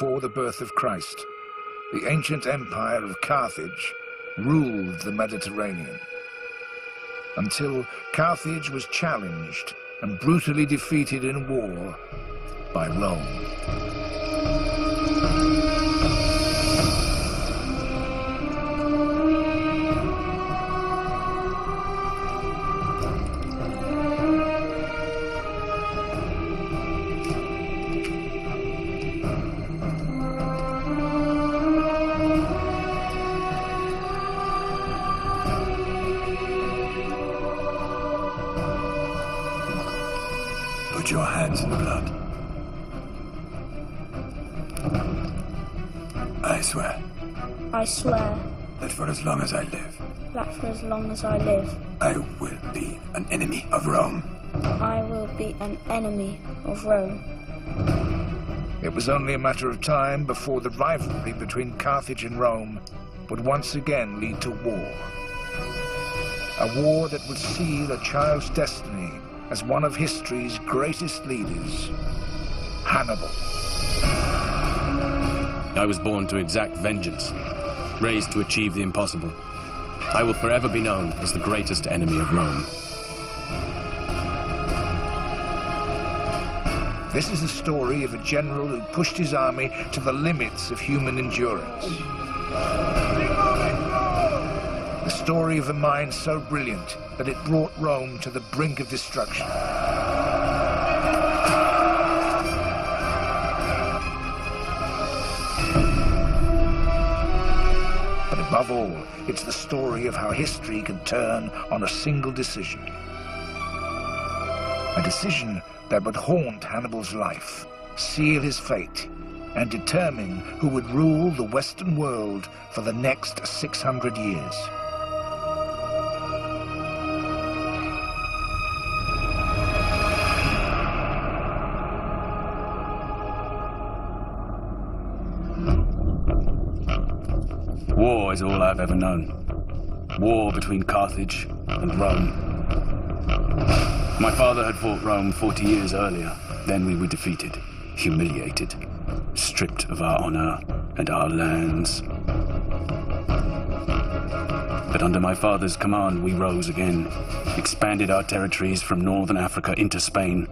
before the birth of Christ, the ancient empire of Carthage ruled the Mediterranean, until Carthage was challenged and brutally defeated in war by Rome. Put your hands in the blood. I swear. I swear. That for as long as I live. That for as long as I live. I will be an enemy of Rome. I will be an enemy of Rome. It was only a matter of time before the rivalry between Carthage and Rome would once again lead to war. A war that would seal a child's destiny as one of history's greatest leaders, Hannibal. I was born to exact vengeance, raised to achieve the impossible. I will forever be known as the greatest enemy of Rome. This is the story of a general who pushed his army to the limits of human endurance. The story of a mind so brilliant that it brought Rome to the brink of destruction. But above all, it's the story of how history can turn on a single decision. A decision that would haunt Hannibal's life, seal his fate, and determine who would rule the Western world for the next 600 years. War is all I've ever known. War between Carthage and Rome. My father had fought Rome 40 years earlier. Then we were defeated, humiliated, stripped of our honor and our lands. But under my father's command, we rose again, expanded our territories from northern Africa into Spain.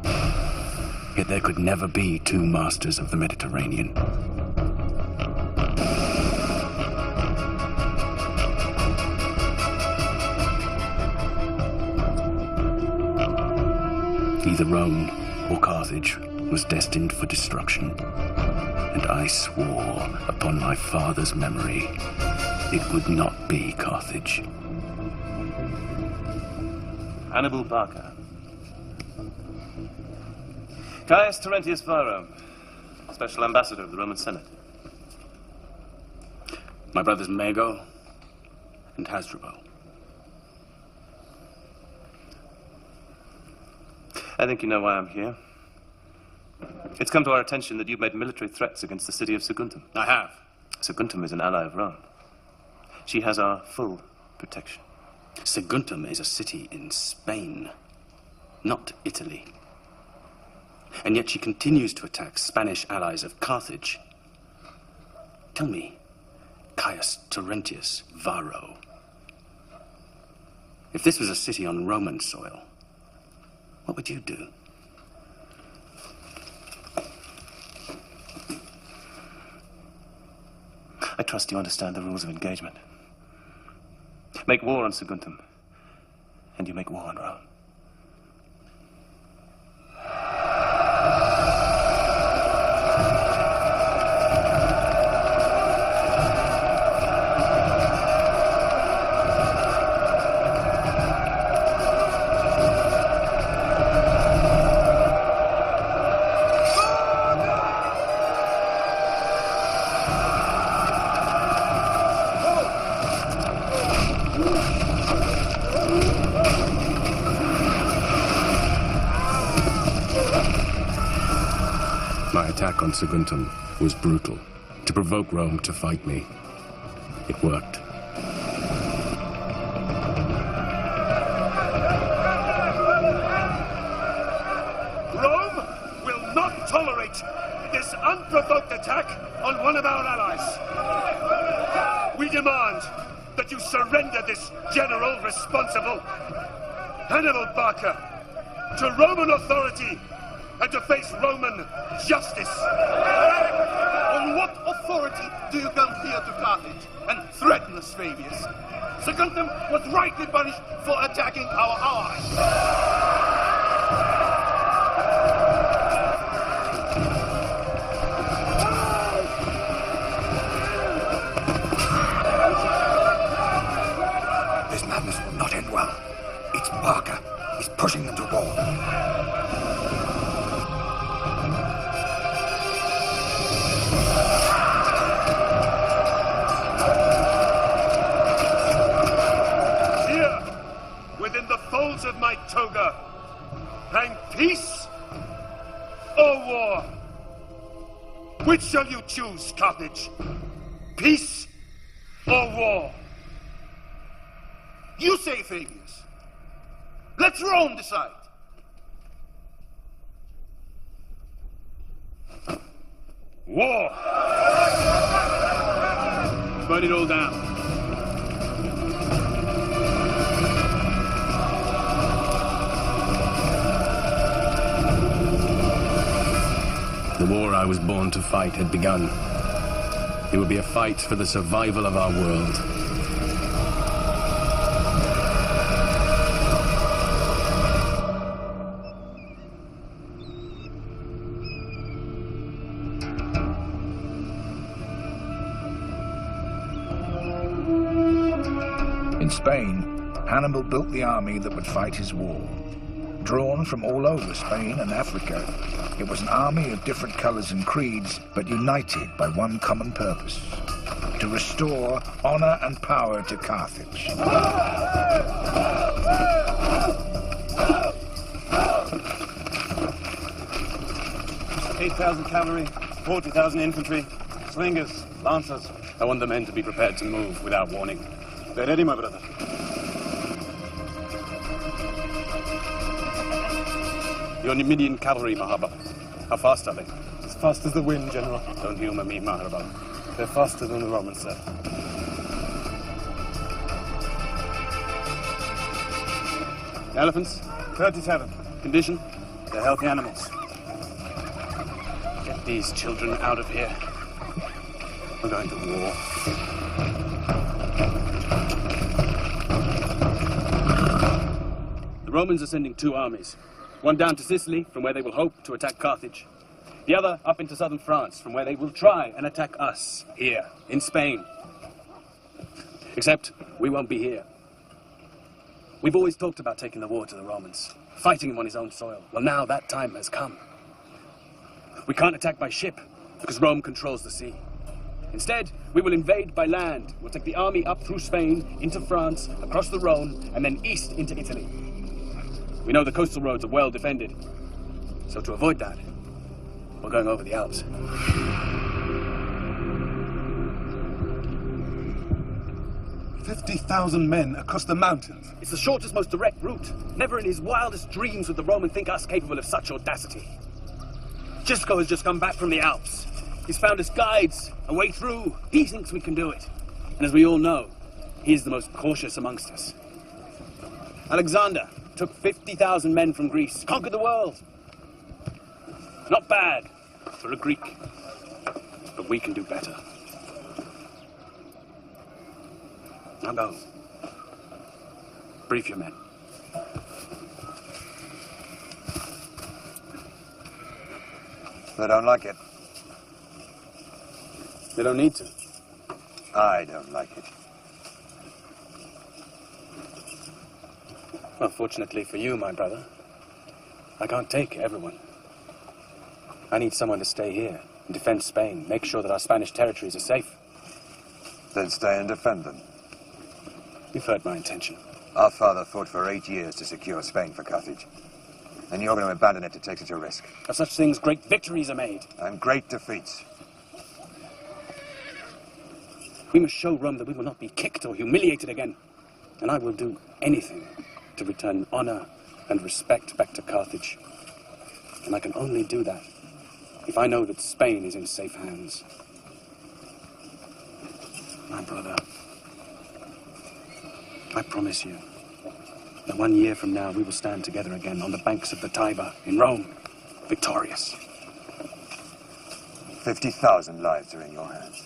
Yet there could never be two masters of the Mediterranean. Either Rome or Carthage was destined for destruction, and I swore upon my father's memory it would not be Carthage. Hannibal Barca. Caius Terentius Varro, Special Ambassador of the Roman Senate. My brothers Mago and Hasdrubal. I think you know why I'm here. It's come to our attention that you've made military threats against the city of Saguntum. I have. Saguntum is an ally of Rome. She has our full protection. Saguntum is a city in Spain, not Italy. And yet she continues to attack Spanish allies of Carthage. Tell me, Caius Terentius Varro, if this was a city on Roman soil, what would you do? I trust you understand the rules of engagement. Make war on Saguntum, and you make war on Rome. My attack on Saguntum was brutal, to provoke Rome to fight me. It worked. Rome will not tolerate this unprovoked attack on one of our allies. We demand that you surrender this general responsible, Hannibal Barca, to Roman authority and to face Roman justice. On what authority do you come here to Carthage and threaten us, Fabius? Secundum was rightly punished for attacking our allies. This madness will not end well. It's Barca. He's pushing them to war. Folds of my toga hang peace or war. Which shall you choose, Carthage? Peace or war? You say, Fabius. Let Rome decide. War! Burn it all down. The war I was born to fight had begun. It would be a fight for the survival of our world. In Spain, Hannibal built the army that would fight his war. Drawn from all over Spain and Africa, it was an army of different colors and creeds, but united by one common purpose: to restore honor and power to Carthage. 8,000 cavalry, 40,000 infantry, slingers, lancers. I want the men to be prepared to move without warning. They're ready, my brother. Your Numidian cavalry, Mahaba. How fast are they? As fast as the wind, General. Don't humor me, Mahaba. They're faster than the Romans, sir. Elephants? 37. Condition? They're healthy animals. Get these children out of here. We're going to war. The Romans are sending two armies. One down to Sicily, from where they will hope to attack Carthage. The other up into southern France, from where they will try and attack us, here, in Spain. Except, we won't be here. We've always talked about taking the war to the Romans, fighting him on his own soil. Well, now that time has come. We can't attack by ship, because Rome controls the sea. Instead, we will invade by land. We'll take the army up through Spain, into France, across the Rhone, and then east into Italy. We know the coastal roads are well defended. So to avoid that, we're going over the Alps. $50,000 men across the mountains. It's the shortest, most direct route. Never in his wildest dreams would the Roman think us capable of such audacity. Gisco has just come back from the Alps. He's found us guides, a way through. He thinks we can do it. And as we all know, he's the most cautious amongst us. Alexander took 50,000 men from Greece, conquered the world. Not bad for a Greek, but we can do better. Now go. Brief your men. They don't like it. They don't need to. I don't like it. Well, fortunately for you, my brother, I can't take everyone. I need someone to stay here and defend Spain, make sure that our Spanish territories are safe. Then stay and defend them. You've heard my intention. Our father fought for 8 years to secure Spain for Carthage. And you're going to abandon it to take such a risk. Of such things, great victories are made. And great defeats. We must show Rome that we will not be kicked or humiliated again. And I will do anything to return honor and respect back to Carthage. And I can only do that if I know that Spain is in safe hands. My brother, I promise you that 1 year from now we will stand together again on the banks of the Tiber in Rome, victorious. 50,000 lives are in your hands.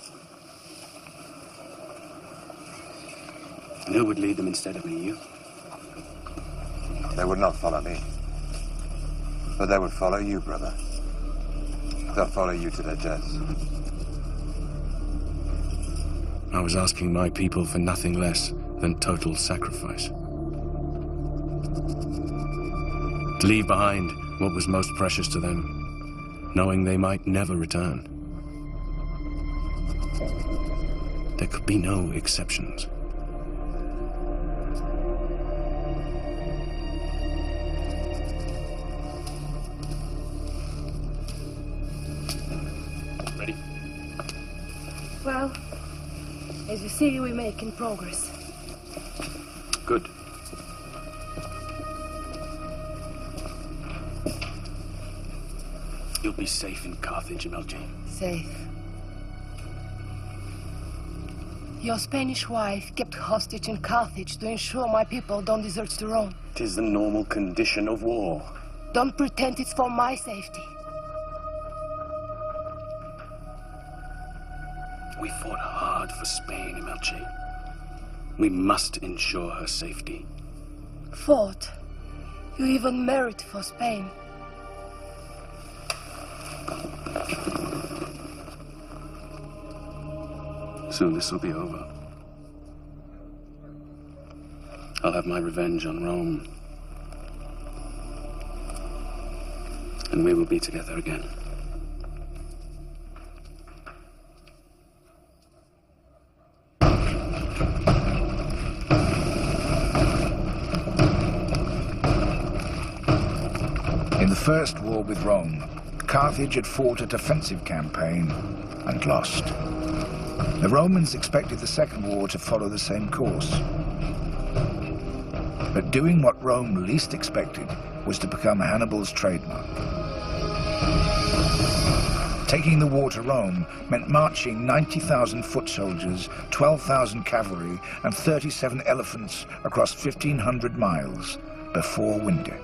And who would lead them instead of me? You? They would not follow me. But they would follow you, brother. They'll follow you to their deaths. I was asking my people for nothing less than total sacrifice. To leave behind what was most precious to them, knowing they might never return. There could be no exceptions. Ready? Well, as you see, we're making progress. Good. You'll be safe in Carthage, MLG. Safe. Your Spanish wife kept hostage in Carthage to ensure my people don't desert to Rome. It is the normal condition of war. Don't pretend it's for my safety. We fought hard for Spain, MLG. We must ensure her safety. Fought? You even married for Spain. Soon this will be over. I'll have my revenge on Rome. And we will be together again. In the First War with Rome, Carthage had fought a defensive campaign and lost. The Romans expected the Second War to follow the same course. But doing what Rome least expected was to become Hannibal's trademark. Taking the war to Rome meant marching 90,000 foot soldiers, 12,000 cavalry, and 37 elephants across 1,500 miles before winter.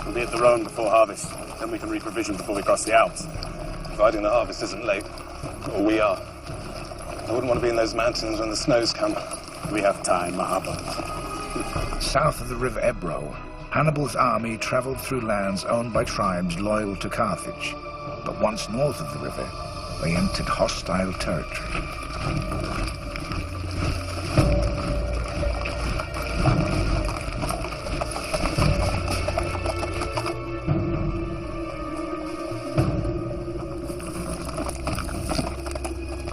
We'll be at the Rhone before harvest. Then we can reprovision before we cross the Alps. Providing the harvest isn't late. Or we are. I wouldn't want to be in those mountains when the snows come. We have time, Mahaba. South of the river Ebro, Hannibal's army traveled through lands owned by tribes loyal to Carthage. But once north of the river, they entered hostile territory.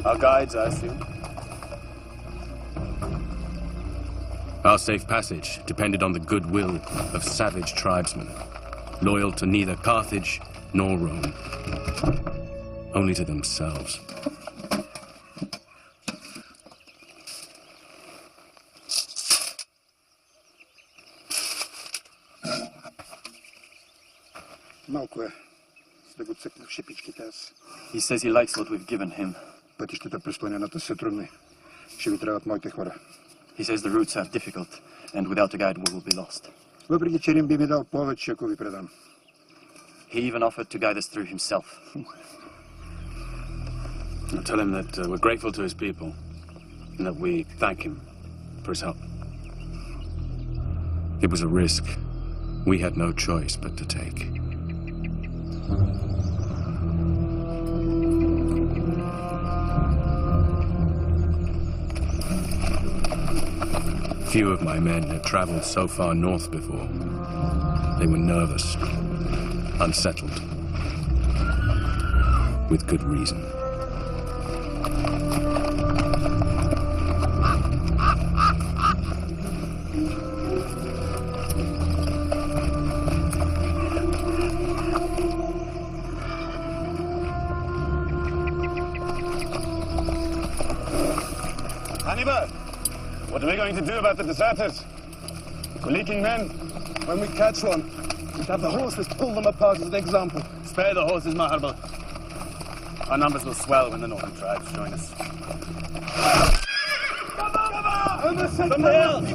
Our guides, I assume. Our safe passage depended on the goodwill of savage tribesmen, loyal to neither Carthage nor Rome, only to themselves. Малко е. За да го цъкна в шипичките аз. He says he likes what we've given him. Пътищата през планината са трудни. Ще ви трябват моите хора. He says the routes are difficult, and without a guide we will be lost. Въпреки че Рим би ми дал повече, ако ви предам. He even offered to guide us through himself. I'll tell him that we're grateful to his people, and that we thank him for his help. It was a risk we had no choice but to take. Few of my men had traveled so far north before. They were nervous, unsettled, with good reason. Hannibal! What are we going to do about the deserters? We're leaking men. When we catch one, we have the horses pull them apart as an example. Spare the horses, Maharbal. Our numbers will swell when the northern tribes join us. Somebody else!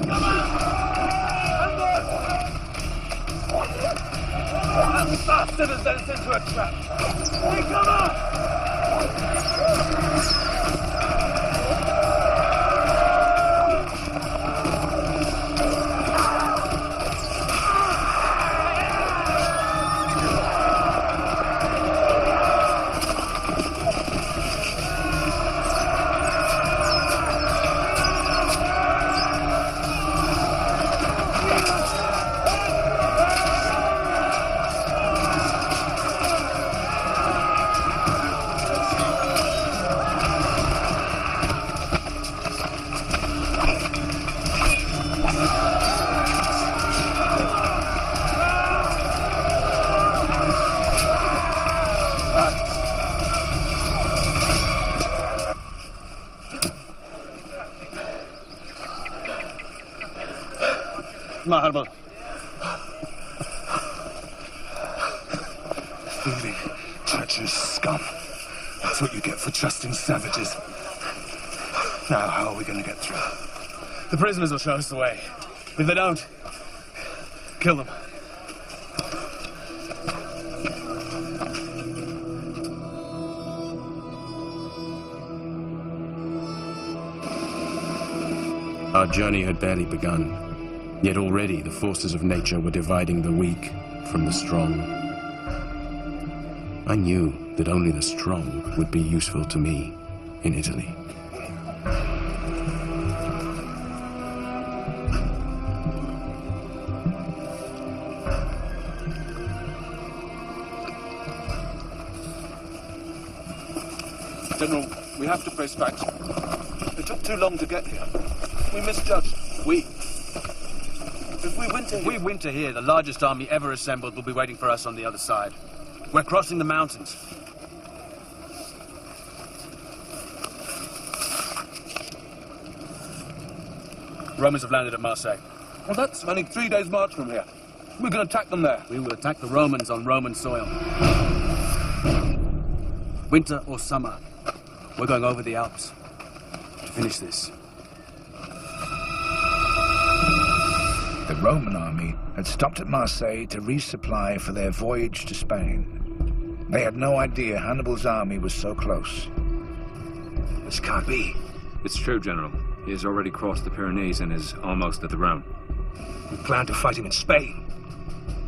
That bastard has led us into a trap! Hey, come on! Marble. Thieving, treacherous scum. That's what you get for trusting savages. Now, how are we going to get through? The prisoners will show us the way. If they don't, kill them. Our journey had barely begun. Yet already the forces of nature were dividing the weak from the strong. I knew that only the strong would be useful to me in Italy. General, we have to face facts. It took too long to get here. We misjudged. If we winter here, the largest army ever assembled will be waiting for us on the other side. We're crossing the mountains. Romans have landed at Marseille. Well, that's only 3 days' march from here. We can attack them there. We will attack the Romans on Roman soil. Winter or summer, we're going over the Alps to finish this. The Roman army had stopped at Marseille to resupply for their voyage to Spain. They had no idea Hannibal's army was so close. This can't be. It's true, General. He has already crossed the Pyrenees and is almost at the Rhone. We plan to fight him in Spain.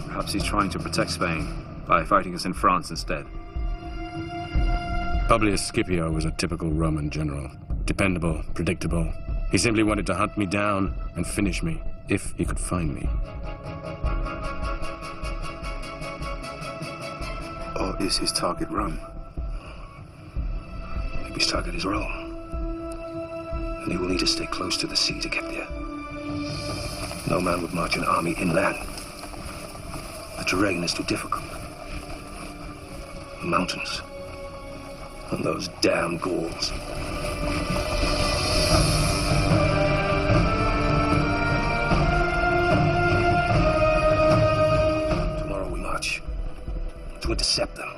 Perhaps he's trying to protect Spain by fighting us in France instead. Publius Scipio was a typical Roman general. Dependable, predictable. He simply wanted to hunt me down and finish me, if he could find me. Or is his target Rome? Maybe his target is Rome. And he will need to stay close to the sea to get there. No man would march an army inland. The terrain is too difficult. The mountains. And those damn Gauls. Tomorrow we march to intercept them.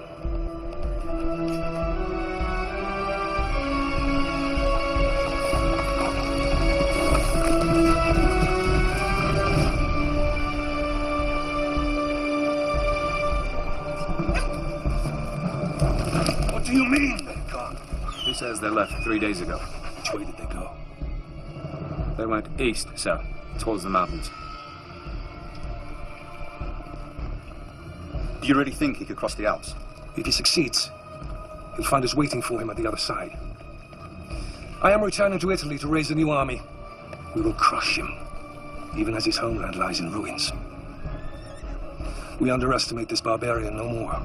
What do you mean, they've gone? He says they left 3 days ago. Which way did they go? They went east, sir, towards the mountains. Do you really think he could cross the Alps? If he succeeds, he'll find us waiting for him at the other side. I am returning to Italy to raise a new army. We will crush him, even as his homeland lies in ruins. We underestimate this barbarian no more.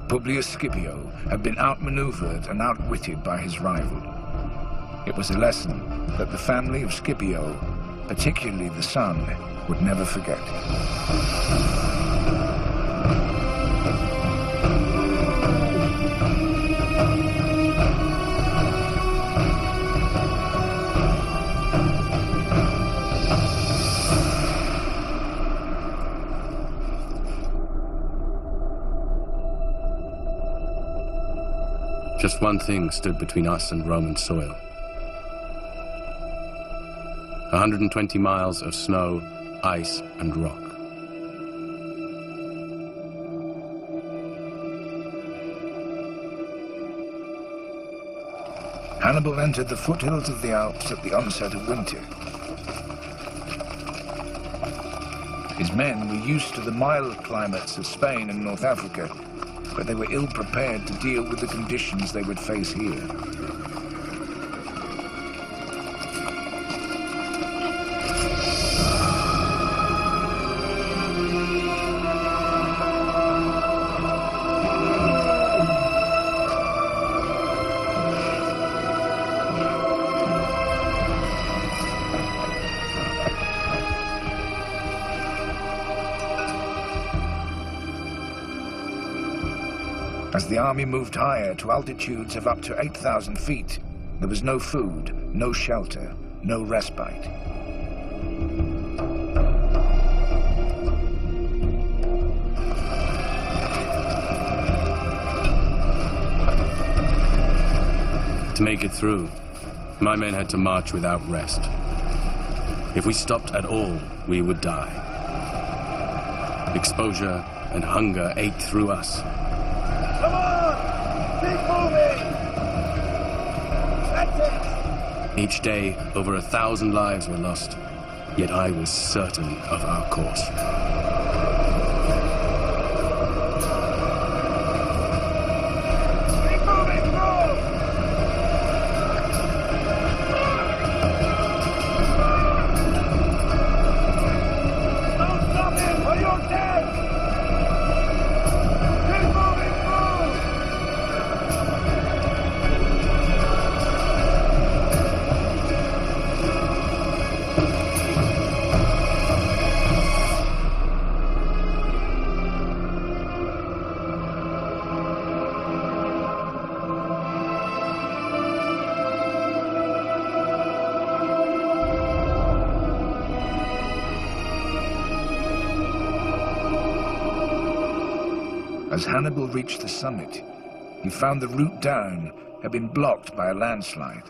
Publius Scipio had been outmaneuvered and outwitted by his rival. It was a lesson that the family of Scipio, particularly the son, would never forget. Just one thing stood between us and Roman soil. 120 miles of snow, ice, and rock. Hannibal entered the foothills of the Alps at the onset of winter. His men were used to the mild climates of Spain and North Africa, but they were ill-prepared to deal with the conditions they would face here. As the army moved higher to altitudes of up to 8,000 feet, there was no food, no shelter, no respite. To make it through, my men had to march without rest. If we stopped at all, we would die. Exposure and hunger ate through us. Come on! Keep moving! That's it! Each day, over 1,000 lives were lost, yet I was certain of our course. Keep moving, go! Don't stop him or you're dead! Keep moving, go! As Hannibal reached the summit, he found the route down had been blocked by a landslide.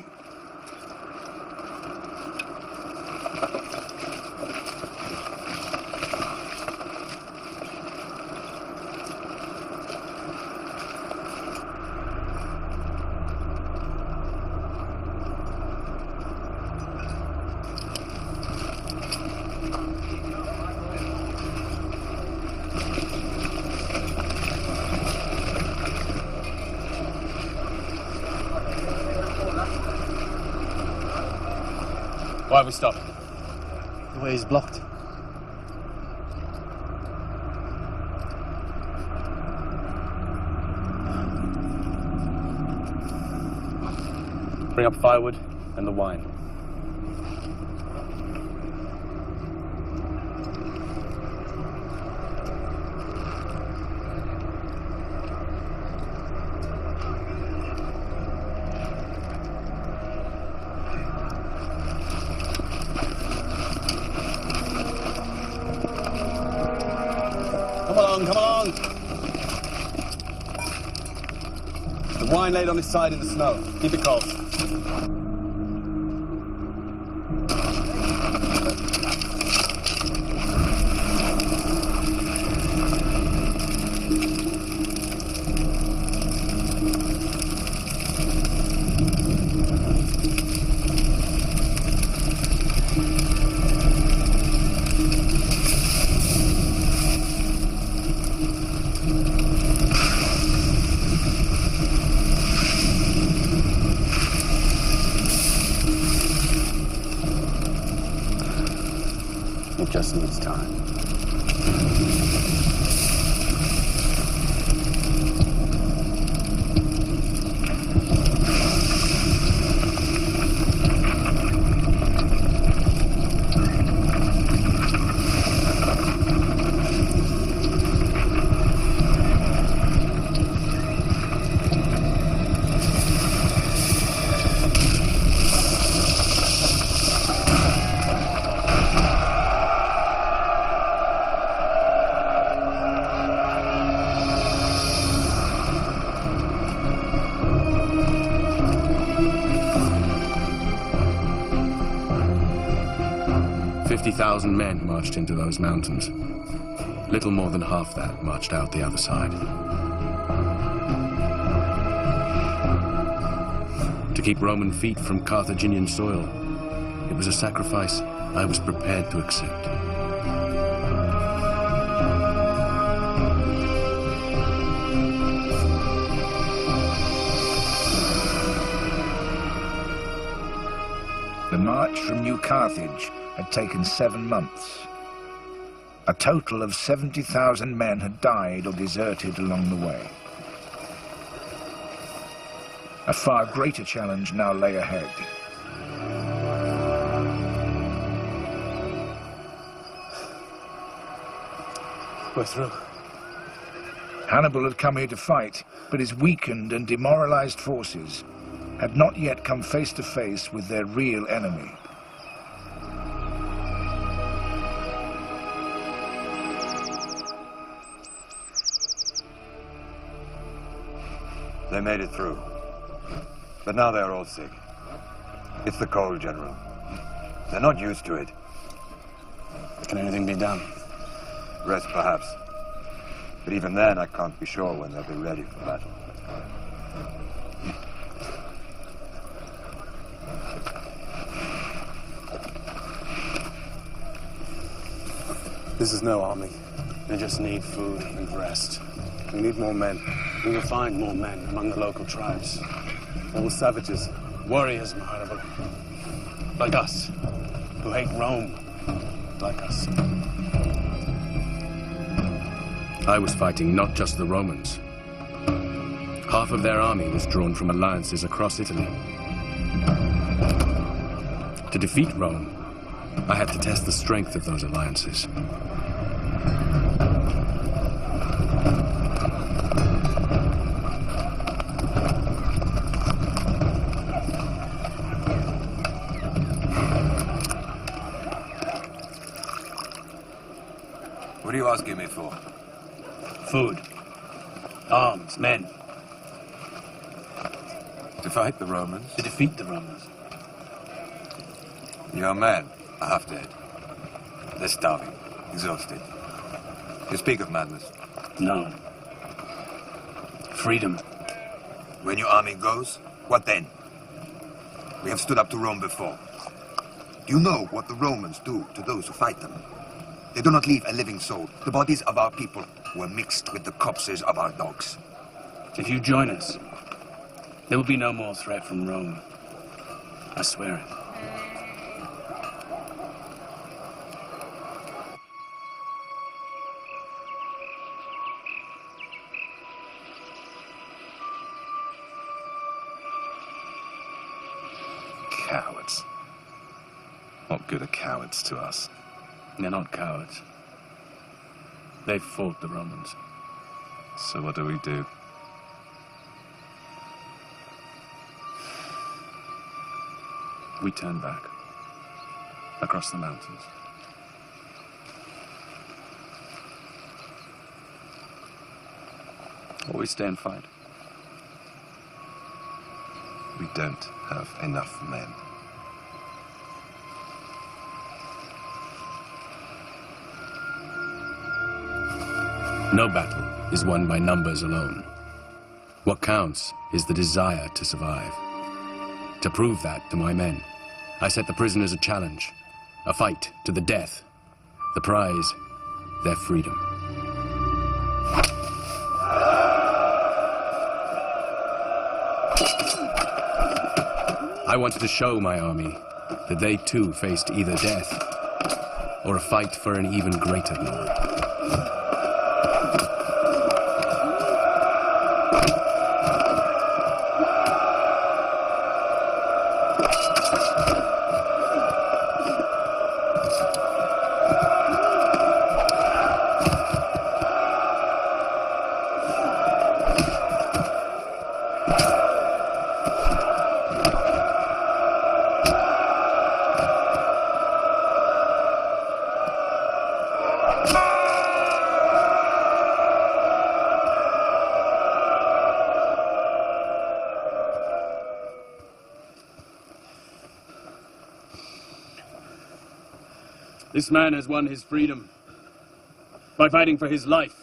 Why have we stopped? The way is blocked. Bring up firewood and the wine. Come along! The wine laid on its side in the snow. Keep it cold. It just needs time. 50,000 men marched into those mountains. Little more than half that marched out the other side. To keep Roman feet from Carthaginian soil, it was a sacrifice I was prepared to accept. The march from New Carthage had taken 7 months. A total of 70,000 men had died or deserted along the way. A far greater challenge now lay ahead. We're through. Hannibal had come here to fight, but his weakened and demoralized forces had not yet come face to face with their real enemy. They made it through. But now they're all sick. It's the cold, General. They're not used to it. Can anything be done? Rest, perhaps. But even then, I can't be sure when they'll be ready for battle. This is no army. They just need food and rest. We need more men. We will find more men among the local tribes. All savages, warriors, Hannibal. Like us, who hate Rome, like us. I was fighting not just the Romans. Half of their army was drawn from alliances across Italy. To defeat Rome, I had to test the strength of those alliances. What are you asking me for? Food. Arms, men. To fight the Romans? To defeat the Romans. Your men are half dead. They're starving, exhausted. You speak of madness. No. Freedom. When your army goes, what then? We have stood up to Rome before. Do you know what the Romans do to those who fight them? They do not leave a living soul. The bodies of our people were mixed with the corpses of our dogs. If you join us, there will be no more threat from Rome. I swear it. Cowards. What good are cowards to us? They're not cowards. They fought the Romans. So what do we do? We turn back. Across the mountains. Or we stay and fight. We don't have enough men. No battle is won by numbers alone. What counts is the desire to survive. To prove that to my men, I set the prisoners a challenge, a fight to the death. The prize, their freedom. I wanted to show my army that they too faced either death or a fight for an even greater glory. This man has won his freedom by fighting for his life.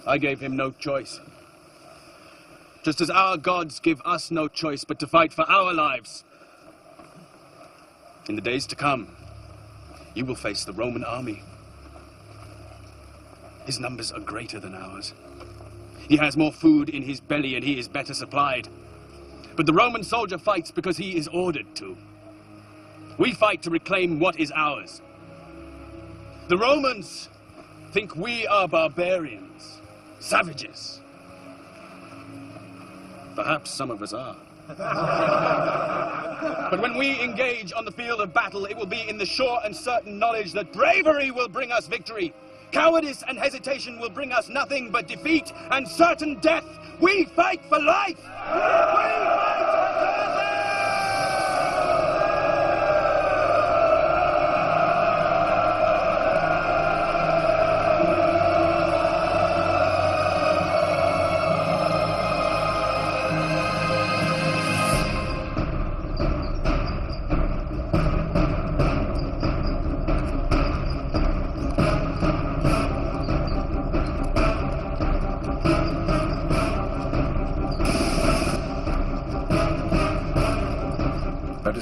I gave him no choice. Just as our gods give us no choice but to fight for our lives. In the days to come, you will face the Roman army. His numbers are greater than ours. He has more food in his belly and he is better supplied. But the Roman soldier fights because he is ordered to. We fight to reclaim what is ours. The Romans think we are barbarians, savages. Perhaps some of us are. But when we engage on the field of battle, it will be in the sure and certain knowledge that bravery will bring us victory. Cowardice and hesitation will bring us nothing but defeat and certain death. We fight for life! We fight for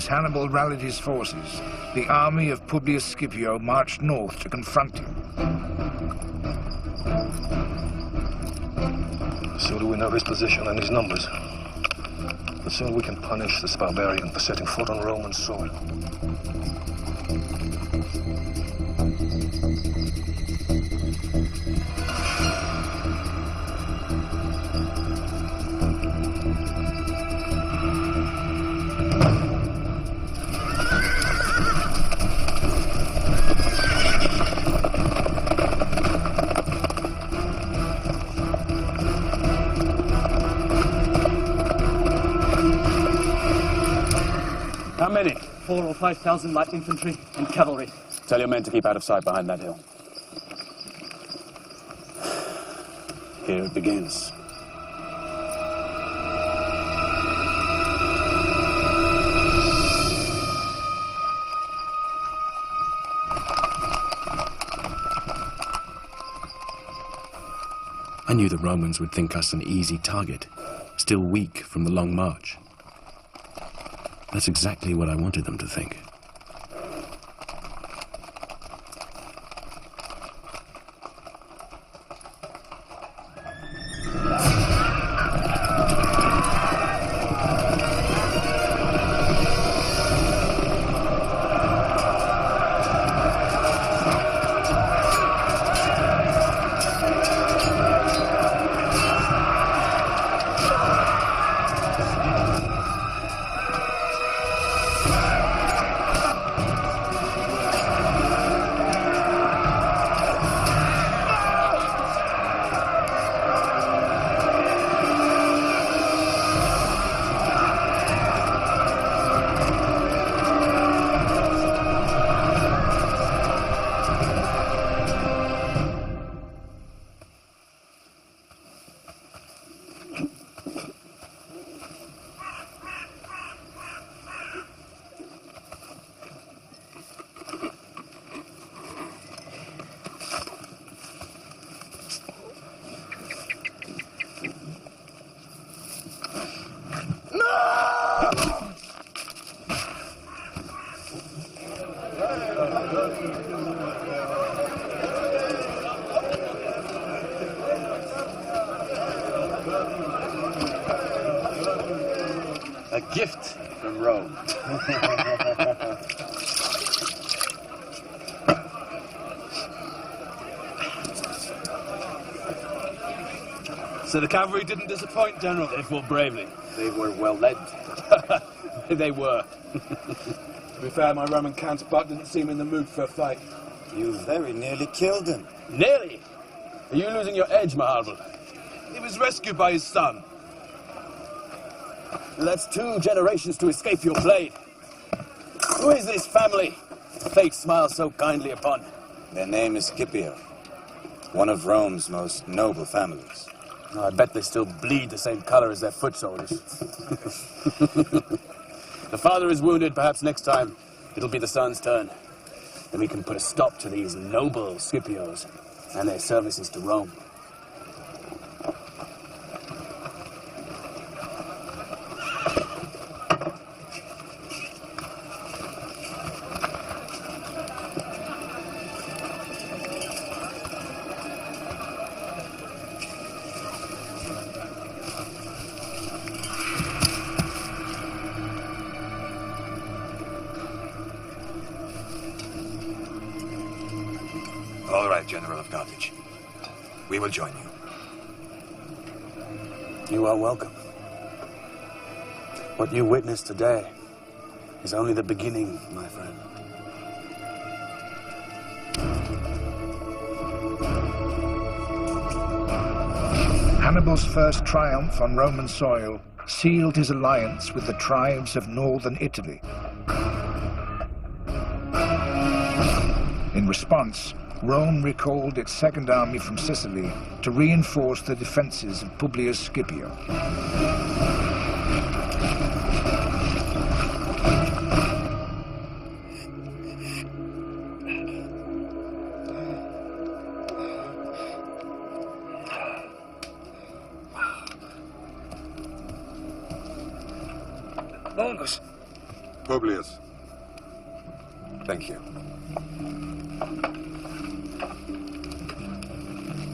As Hannibal rallied his forces, the army of Publius Scipio marched north to confront him. The sooner we know his position and his numbers, the sooner we can punish this barbarian for setting foot on Roman soil. How many? 4,000 or 5,000 light infantry and cavalry. Tell your men to keep out of sight behind that hill. Here it begins. I knew the Romans would think us an easy target, still weak from the long march. That's exactly what I wanted them to think. A gift from Rome. So the cavalry didn't disappoint, General? They fought bravely. They were well led. They were. To be fair, my Roman counterpart didn't seem in the mood for a fight. You very nearly killed him. Nearly? Are you losing your edge, Maharval? He was rescued by his son. That's 2 generations to escape your blade. Who is this family fate smiles so kindly upon? Their name is Scipio, one of Rome's most noble families. I bet they still bleed the same color as their foot soldiers. The father is wounded. Perhaps next time it'll be the son's turn. then we can put a stop to these noble Scipios and their services to Rome. All right, General of Carthage. We will join you. You are welcome. What you witnessed today is only the beginning, my friend. Hannibal's first triumph on Roman soil sealed his alliance with the tribes of northern Italy. In response, Rome recalled its second army from Sicily to reinforce the defenses of Publius Scipio. Longus. Publius. Thank you.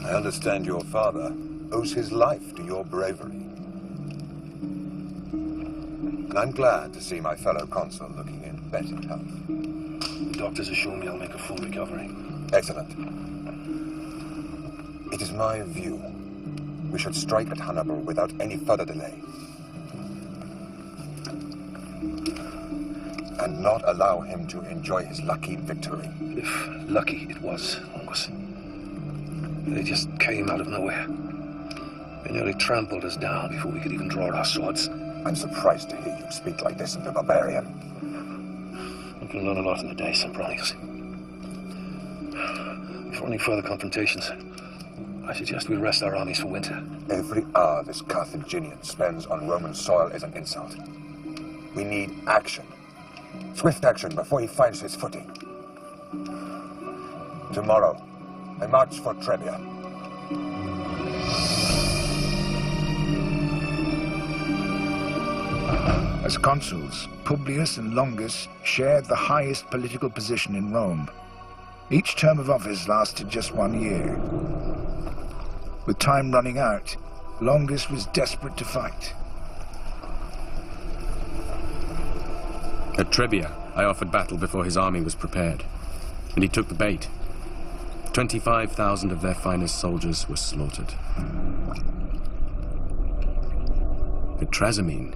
I understand your father owes his life to your bravery. And I'm glad to see my fellow consul looking in better health. The doctors assure me I'll make a full recovery. Excellent. It is my view we should strike at Hannibal without any further delay. And not allow him to enjoy his lucky victory. If lucky it was, Longus. They just came out of nowhere. They nearly trampled us down before we could even draw our swords. I'm surprised to hear you speak like this of the barbarian. We can learn a lot in a day, Sempronius. Before any further confrontations, I suggest we rest our armies for winter. Every hour this Carthaginian spends on Roman soil is an insult. We need action. Swift action before he finds his footing. Tomorrow, I march for Trebia. As consuls, Publius and Longus shared the highest political position in Rome. Each term of office lasted just 1 year. With time running out, Longus was desperate to fight. At Trebia, I offered battle before his army was prepared, and he took the bait. 25,000 of their finest soldiers were slaughtered. At Trasimene,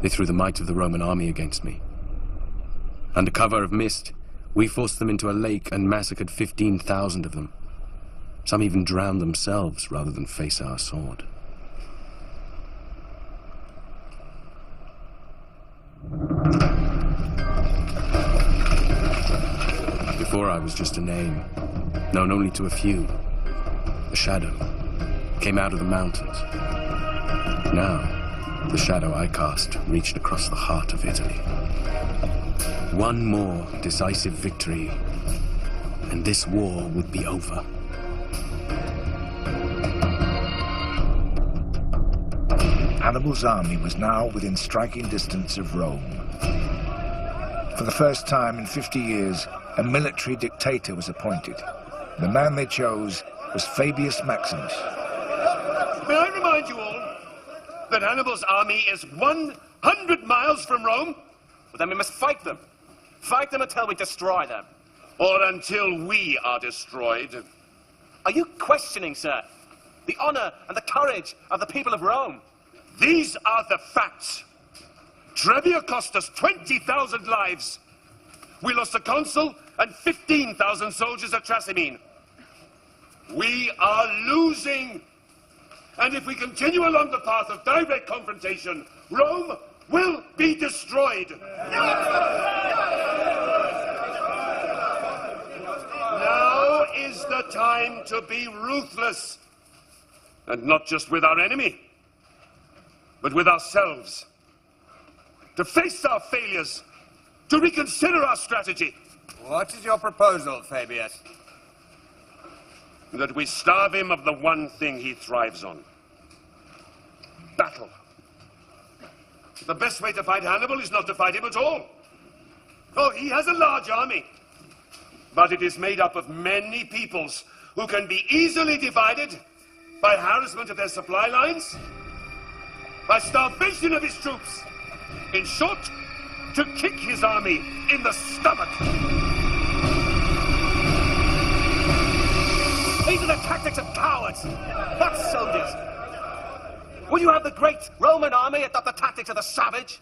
they threw the might of the Roman army against me. Under cover of mist, we forced them into a lake and massacred 15,000 of them. Some even drowned themselves rather than face our sword. Before I was just a name, known only to a few. A shadow came out of the mountains. Now, the shadow I cast reached across the heart of Italy. One more decisive victory, and this war would be over. Hannibal's army was now within striking distance of Rome. For the first time in 50 years, a military dictator was appointed. The man they chose was Fabius Maximus. May I remind you all that Hannibal's army is 100 miles from Rome? Well, then we must fight them. Fight them until we destroy them. Or until we are destroyed. Are you questioning, sir, the honor and the courage of the people of Rome? These are the facts. Trebia cost us 20,000 lives. We lost a consul and 15,000 soldiers at Trasimene. We are losing. And if we continue along the path of direct confrontation, Rome will be destroyed. Now is the time to be ruthless. And not just with our enemy, but with ourselves. To face our failures, to reconsider our strategy. What is your proposal, Fabius? That we starve him of the one thing he thrives on. Battle. The best way to fight Hannibal is not to fight him at all. Oh, he has a large army. But it is made up of many peoples who can be easily divided by harassment of their supply lines, by starvation of his troops. In short, to kick his army in the stomach. These are the tactics of cowards, not soldiers. Would you have the great Roman army adopt the tactics of the savage?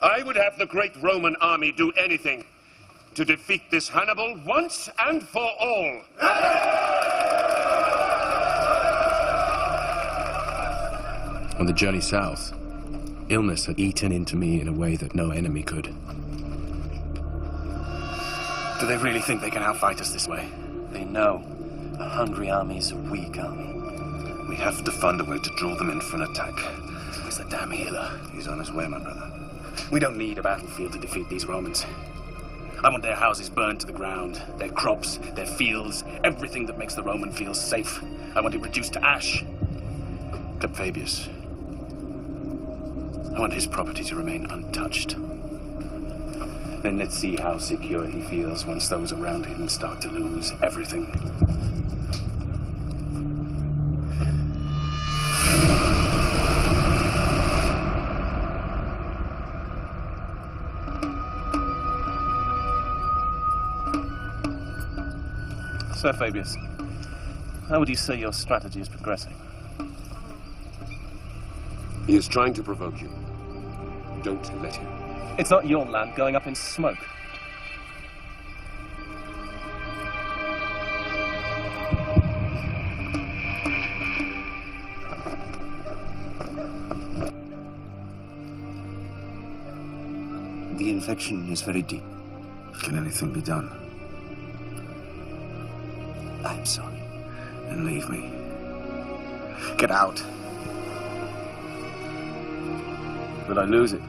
I would have the great Roman army do anything to defeat this Hannibal once and for all. On the journey south, illness had eaten into me in a way that no enemy could. Do they really think they can outfight us this way? They know a hungry army is a weak army. We have to find a way to draw them in for an attack. Where's the damn healer? He's on his way, my brother. We don't need a battlefield to defeat these Romans. I want their houses burned to the ground, their crops, their fields, everything that makes the Roman feel safe. I want it reduced to ash. Except Fabius. I want his property to remain untouched. Then let's see how secure he feels once those around him start to lose everything. Sir Fabius, how would you say your strategy is progressing? He is trying to provoke you. Don't let him. It's not your land going up in smoke. The infection is very deep. Can anything be done? I'm sorry. Then leave me. Get out. Will I lose it?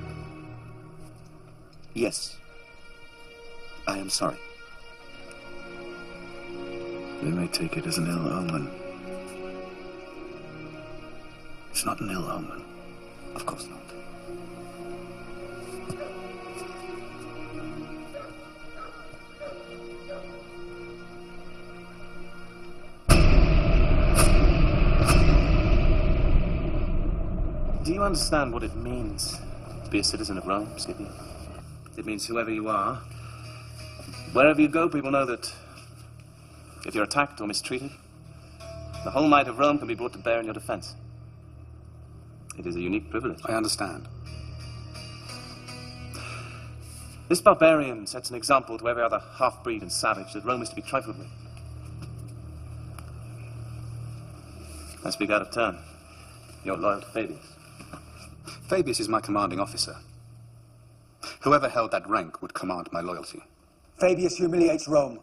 Yes. I am sorry. They may take it as an ill omen. It's not an ill omen. Of course not. Do you understand what it means to be a citizen of Rome, Scipio? It means whoever you are, wherever you go, people know that if you're attacked or mistreated, the whole might of Rome can be brought to bear in your defense. It is a unique privilege. I understand. This barbarian sets an example to every other half-breed and savage that Rome is to be trifled with. I speak out of turn. You're loyal to Fabius. Fabius is my commanding officer. Whoever held that rank would command my loyalty. Fabius humiliates Rome.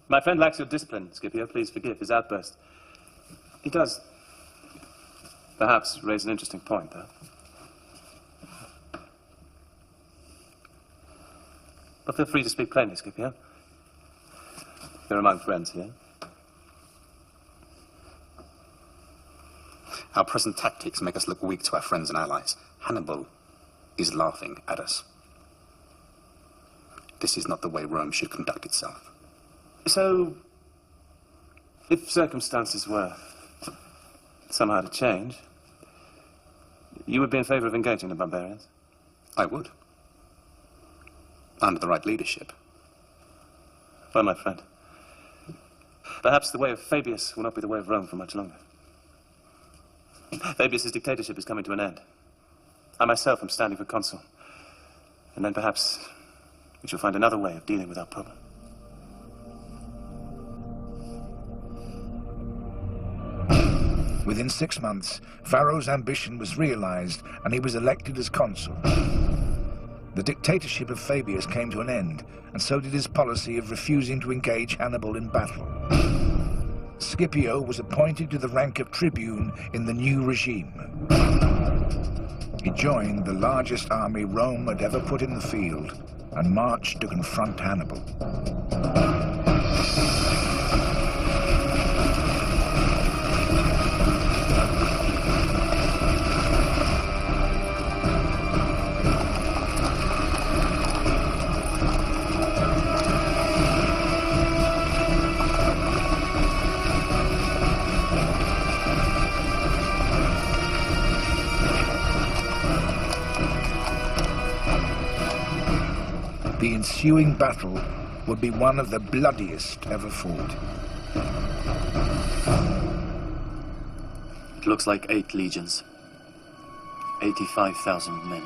My friend lacks your discipline, Scipio. Please forgive his outburst. He does, perhaps, raise an interesting point, though. But feel free to speak plainly, Scipio. We're among friends here. Our present tactics make us look weak to our friends and allies. Hannibal is laughing at us. This is not the way Rome should conduct itself. So, if circumstances were somehow to change, you would be in favor of engaging the barbarians? I would. Under the right leadership. Well, my friend, perhaps the way of Fabius will not be the way of Rome for much longer. Fabius' dictatorship is coming to an end. I myself am standing for consul. And then perhaps we shall find another way of dealing with our problem. Within 6 months, Varro's ambition was realized and he was elected as consul. The dictatorship of Fabius came to an end, and so did his policy of refusing to engage Hannibal in battle. Scipio was appointed to the rank of tribune in the new regime. He joined the largest army Rome had ever put in the field and marched to confront Hannibal. The ensuing battle would be one of the bloodiest ever fought. It looks like 8 legions. 85,000 men.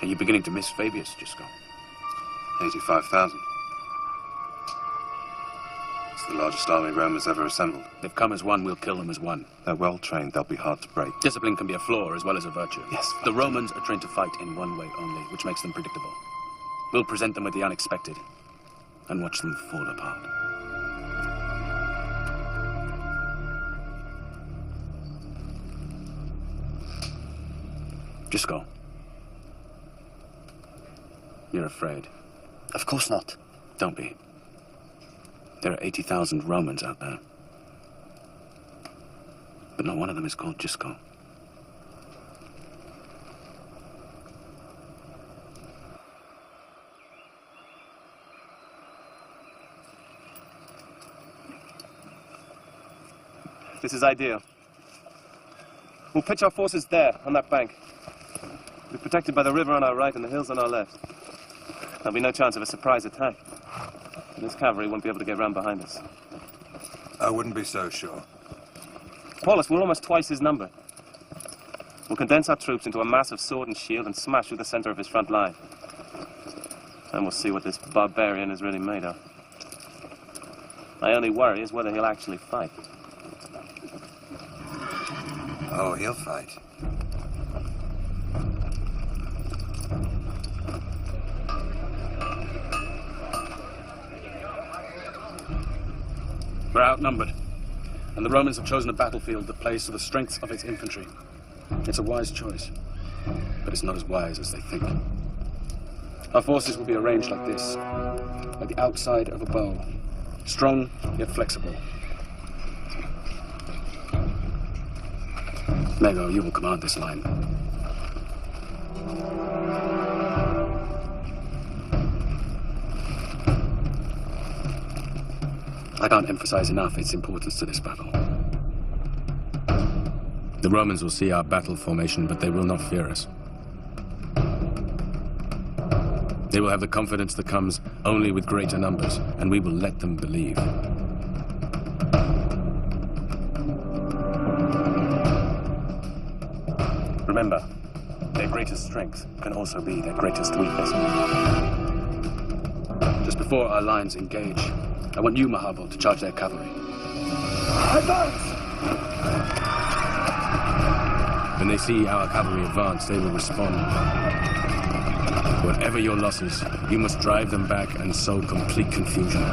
Are you beginning to miss Fabius, Gisco? 85,000. It's the largest army Rome has ever assembled. They've come as one, we'll kill them as one. They're well trained, they'll be hard to break. Discipline can be a flaw as well as a virtue. Yes, the Romans are trained to fight in one way only, which makes them predictable. We'll present them with the unexpected and watch them fall apart. Gisco. You're afraid. Of course not. Don't be. There are 80,000 Romans out there. But not one of them is called Gisco. This is ideal. We'll pitch our forces there, on that bank. We're protected by the river on our right and the hills on our left. There'll be no chance of a surprise attack. This cavalry won't be able to get round behind us. I wouldn't be so sure. Paulus, we're almost twice his number. We'll condense our troops into a mass of sword and shield and smash through the center of his front line. Then we'll see what this barbarian is really made of. My only worry is whether he'll actually fight. Oh, he'll fight. We're outnumbered, and the Romans have chosen a battlefield that plays to the strengths of its infantry. It's a wise choice, but it's not as wise as they think. Our forces will be arranged like this, like the outside of a bow, strong yet flexible. Mago, you will command this line. I can't emphasize enough its importance to this battle. The Romans will see our battle formation, but they will not fear us. They will have the confidence that comes only with greater numbers, and we will let them believe. Remember, their greatest strength can also be their greatest weakness. Just before our lines engage, I want you, Mahabo, to charge their cavalry. Advance! When they see our cavalry advance, they will respond. Whatever your losses, you must drive them back and sow complete confusion.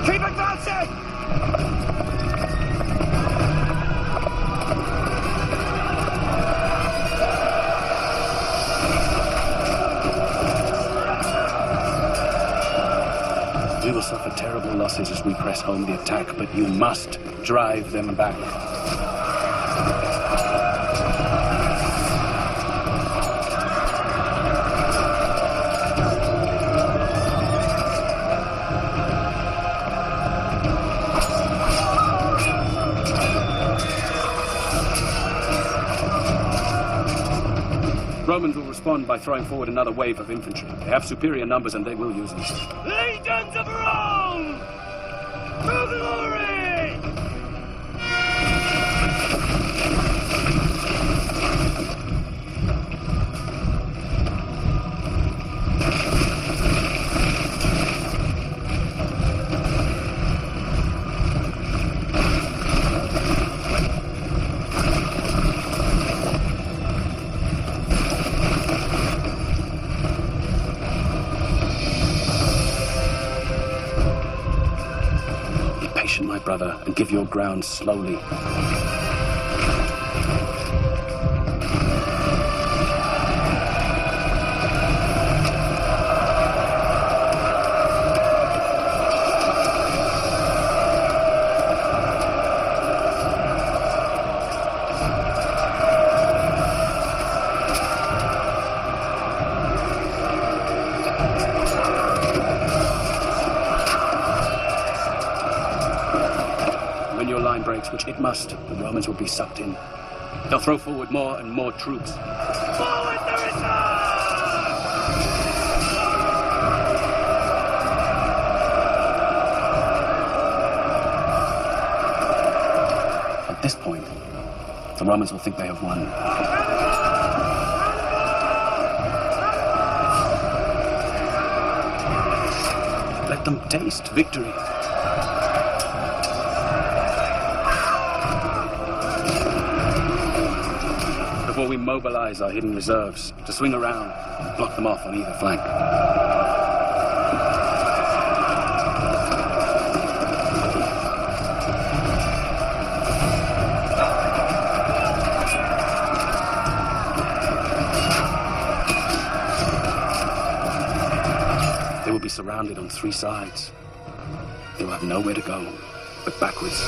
Keep advancing! We will suffer terrible losses as we press home the attack, but you must drive them back. Romans will respond by throwing forward another wave of infantry. They have superior numbers and they will use them. Legions of Rome! To glory! patient, my brother, and give your ground slowly. Which it must, the Romans will be sucked in. They'll throw forward more and more troops. Forward the reserve! At this point, the Romans will think they have won. Let them taste victory. Before we mobilize our hidden reserves to swing around and block them off on either flank. They will be surrounded on three sides. They will have nowhere to go but backwards.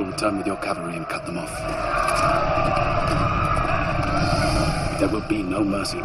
Return with your cavalry and cut them off. There will be no mercy.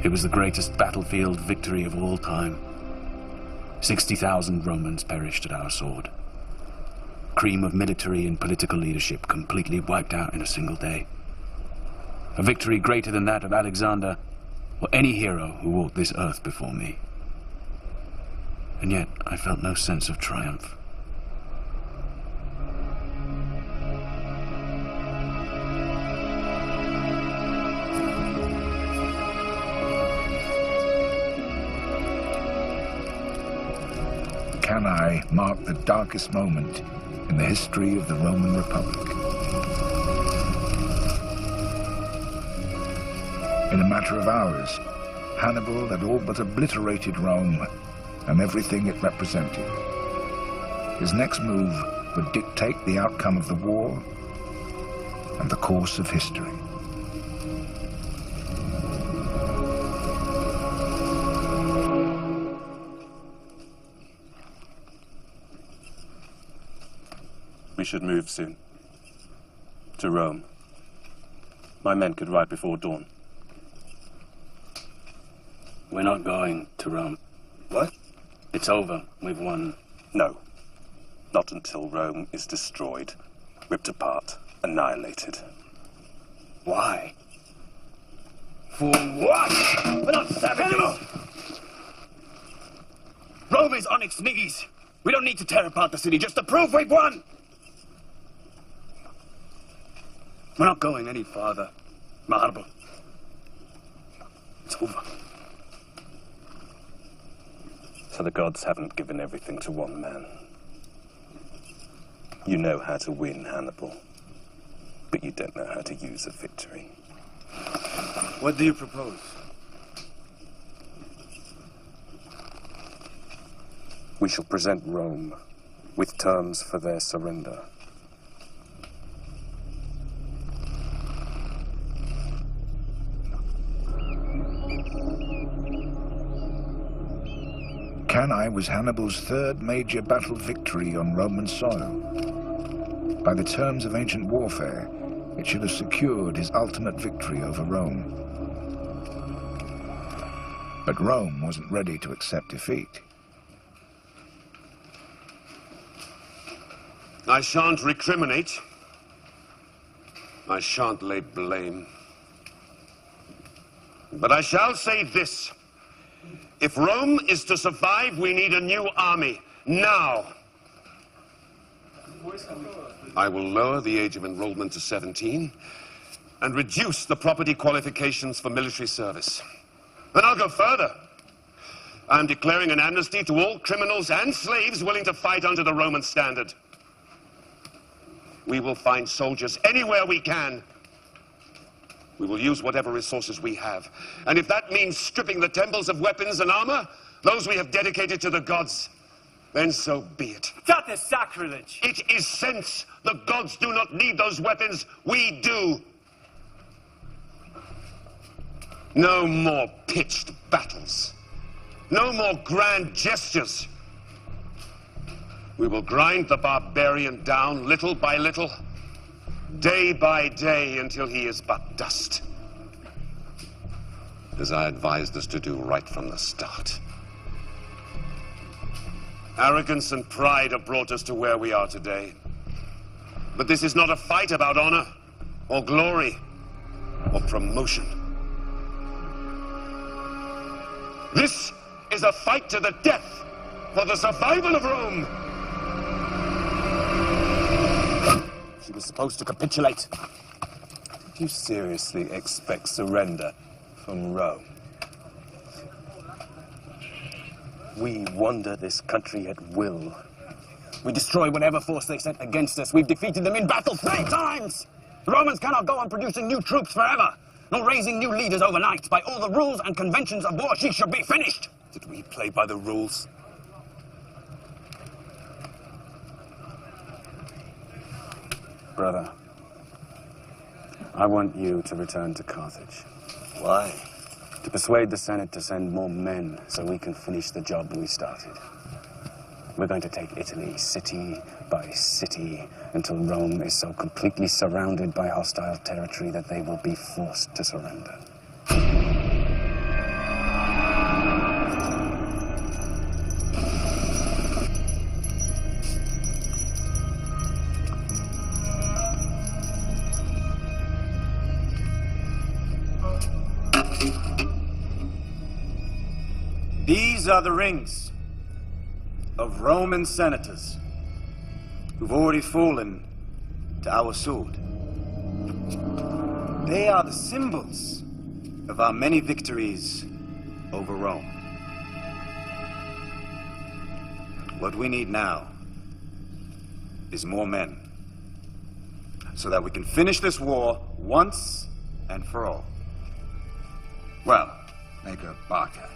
It was the greatest battlefield victory of all time. 60,000 Romans perished at our sword. Cream of military and political leadership completely wiped out in a single day. A victory greater than that of Alexander or any hero who walked this earth before me. And yet, I felt no sense of triumph. Cannae marked the darkest moment in the history of the Roman Republic. In a matter of hours, Hannibal had all but obliterated Rome and everything it represented. His next move would dictate the outcome of the war and the course of history. We should move soon. To Rome. My men could ride before dawn. We're not going to Rome. What? It's over. We've won. No. Not until Rome is destroyed, ripped apart, annihilated. Why? For what? We're not savages! Rome is on its knees. We don't need to tear apart the city just to prove we've won! We're not going any farther, Marble. It's over. So the gods haven't given everything to one man. You know how to win, Hannibal, but you don't know how to use a victory. What do you propose? We shall present Rome with terms for their surrender. Cannae was Hannibal's third major battle victory on Roman soil. By the terms of ancient warfare, it should have secured his ultimate victory over Rome. But Rome wasn't ready to accept defeat. I shan't recriminate. I shan't lay blame. But I shall say this. If Rome is to survive, we need a new army. Now. I will lower the age of enrollment to 17 and reduce the property qualifications for military service. And I'll go further. I'm declaring an amnesty to all criminals and slaves willing to fight under the Roman standard. We will find soldiers anywhere we can. We will use whatever resources we have. And if that means stripping the temples of weapons and armor, those we have dedicated to the gods, then so be it. That is sacrilege! It is sense. The gods do not need those weapons. We do. No more pitched battles. No more grand gestures. We will grind the barbarian down little by little, day by day, until he is but dust. As I advised us to do right from the start. Arrogance and pride have brought us to where we are today. But this is not a fight about honor, or glory, or promotion. This is a fight to the death for the survival of Rome. She was supposed to capitulate. Did you seriously expect surrender from Rome? We wander this country at will. We destroy whatever force they sent against us. We've defeated them in battle 3 times! The Romans cannot go on producing new troops forever, nor raising new leaders overnight. By all the rules and conventions of war, she should be finished! Did we play by the rules? Brother, I want you to return to Carthage. Why? To persuade the Senate to send more men so we can finish the job we started. We're going to take Italy city by city until Rome is so completely surrounded by hostile territory that they will be forced to surrender. These are the rings of Roman senators who've already fallen to our sword. They are the symbols of our many victories over Rome. What we need now is more men, so that we can finish this war once and for all. Well, Mago Barca,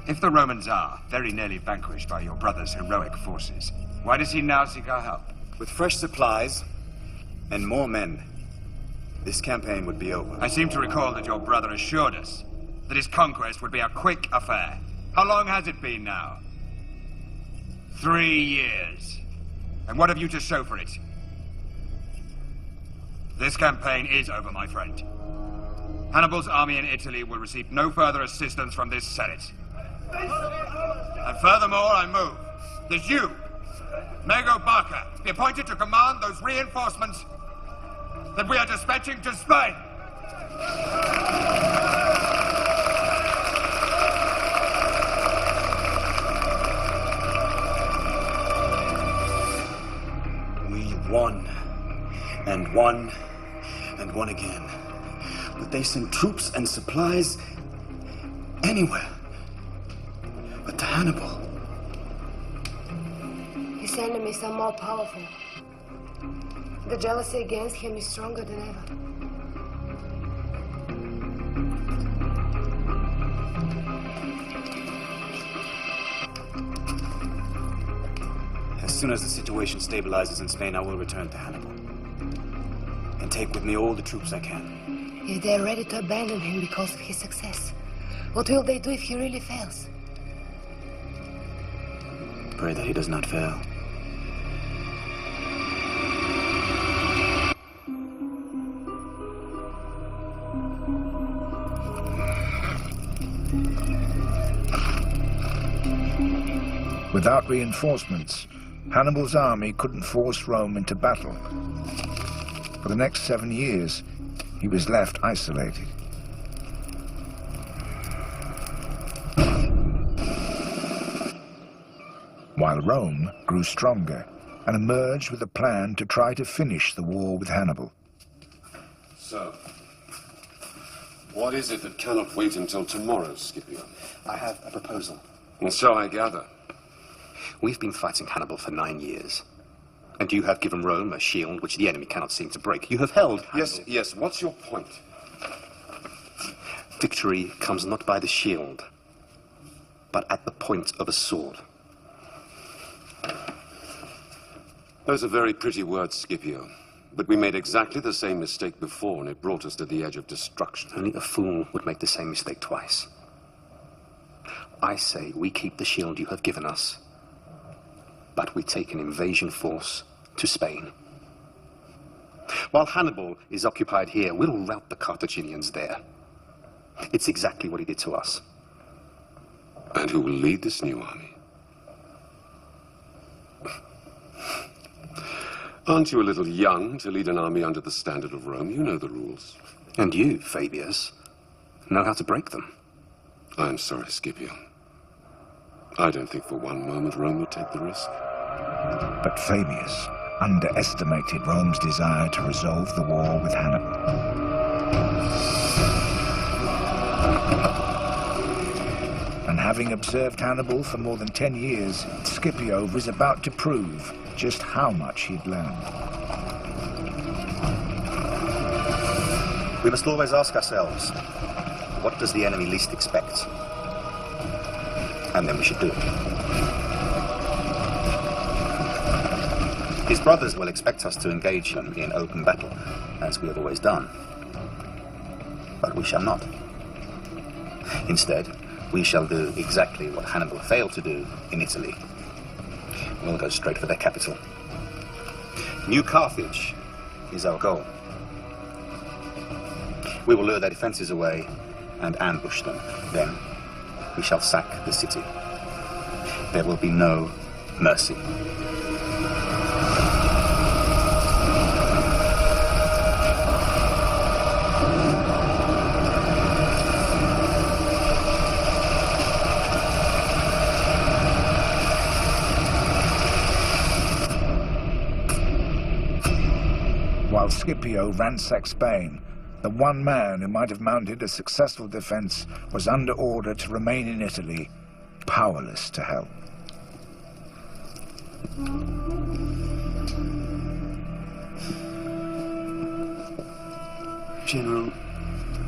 if the Romans are very nearly vanquished by your brother's heroic forces, why does he now seek our help? With fresh supplies and more men, this campaign would be over. I seem to recall that your brother assured us that his conquest would be a quick affair. How long has it been now? 3 years. And what have you to show for it? This campaign is over, my friend. Hannibal's army in Italy will receive no further assistance from this Senate. And furthermore, I move that you, Mago Barca, be appointed to command those reinforcements that we are dispatching to Spain. and won again. But they send troops and supplies anywhere but to Hannibal. His enemies are more powerful. The jealousy against him is stronger than ever. As soon as the situation stabilizes in Spain, I will return to Hannibal. And take with me all the troops I can. If they're ready to abandon him because of his success, what will they do if he really fails? Pray that he does not fail. Without reinforcements, Hannibal's army couldn't force Rome into battle. For the next 7 years, he was left isolated. While Rome grew stronger and emerged with a plan to try to finish the war with Hannibal. So, what is it that cannot wait until tomorrow, Scipio? I have a proposal. And so I gather. We've been fighting Hannibal for 9 years. And you have given Rome a shield which the enemy cannot seem to break. You have held Hannibal. Yes, what's your point? Victory comes not by the shield, but at the point of a sword. Those are very pretty words, Scipio. But we made exactly the same mistake before, and it brought us to the edge of destruction. Only a fool would make the same mistake twice. I say we keep the shield you have given us, but we take an invasion force to Spain. While Hannibal is occupied here, we'll rout the Carthaginians there. It's exactly what he did to us. And who will lead this new army? Aren't you a little young to lead an army under the standard of Rome? You know the rules. And you, Fabius, know how to break them. I'm sorry, Scipio. I don't think for one moment Rome would take the risk. But Fabius underestimated Rome's desire to resolve the war with Hannibal. And having observed Hannibal for more than 10 years, Scipio was about to prove just how much he'd learned. We must always ask ourselves, what does the enemy least expect? And then we should do it. His brothers will expect us to engage him in open battle, as we have always done. But we shall not. Instead, we shall do exactly what Hannibal failed to do in Italy. We'll go straight for their capital. New Carthage is our goal. We will lure their defenses away and ambush them. Then we shall sack the city. There will be no mercy. While Scipio ransacked Spain, the one man who might have mounted a successful defense was under order to remain in Italy, powerless to help. General,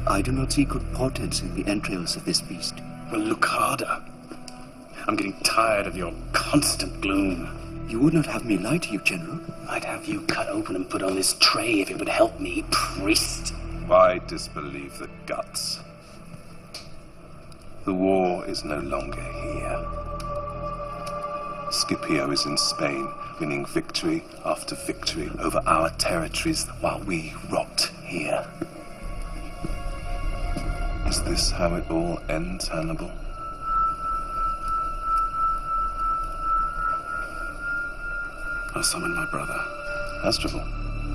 I do not see good portents in the entrails of this beast. Well, look harder. I'm getting tired of your constant gloom. You would not have me lie to you, General. I'd have you cut open and put on this tray if it would help me, priest. Why disbelieve the guts? The war is no longer here. Scipio is in Spain, winning victory after victory over our territories while we rot here. Is this how it all ends, Hannibal? I summoned my brother. Hasdrubal.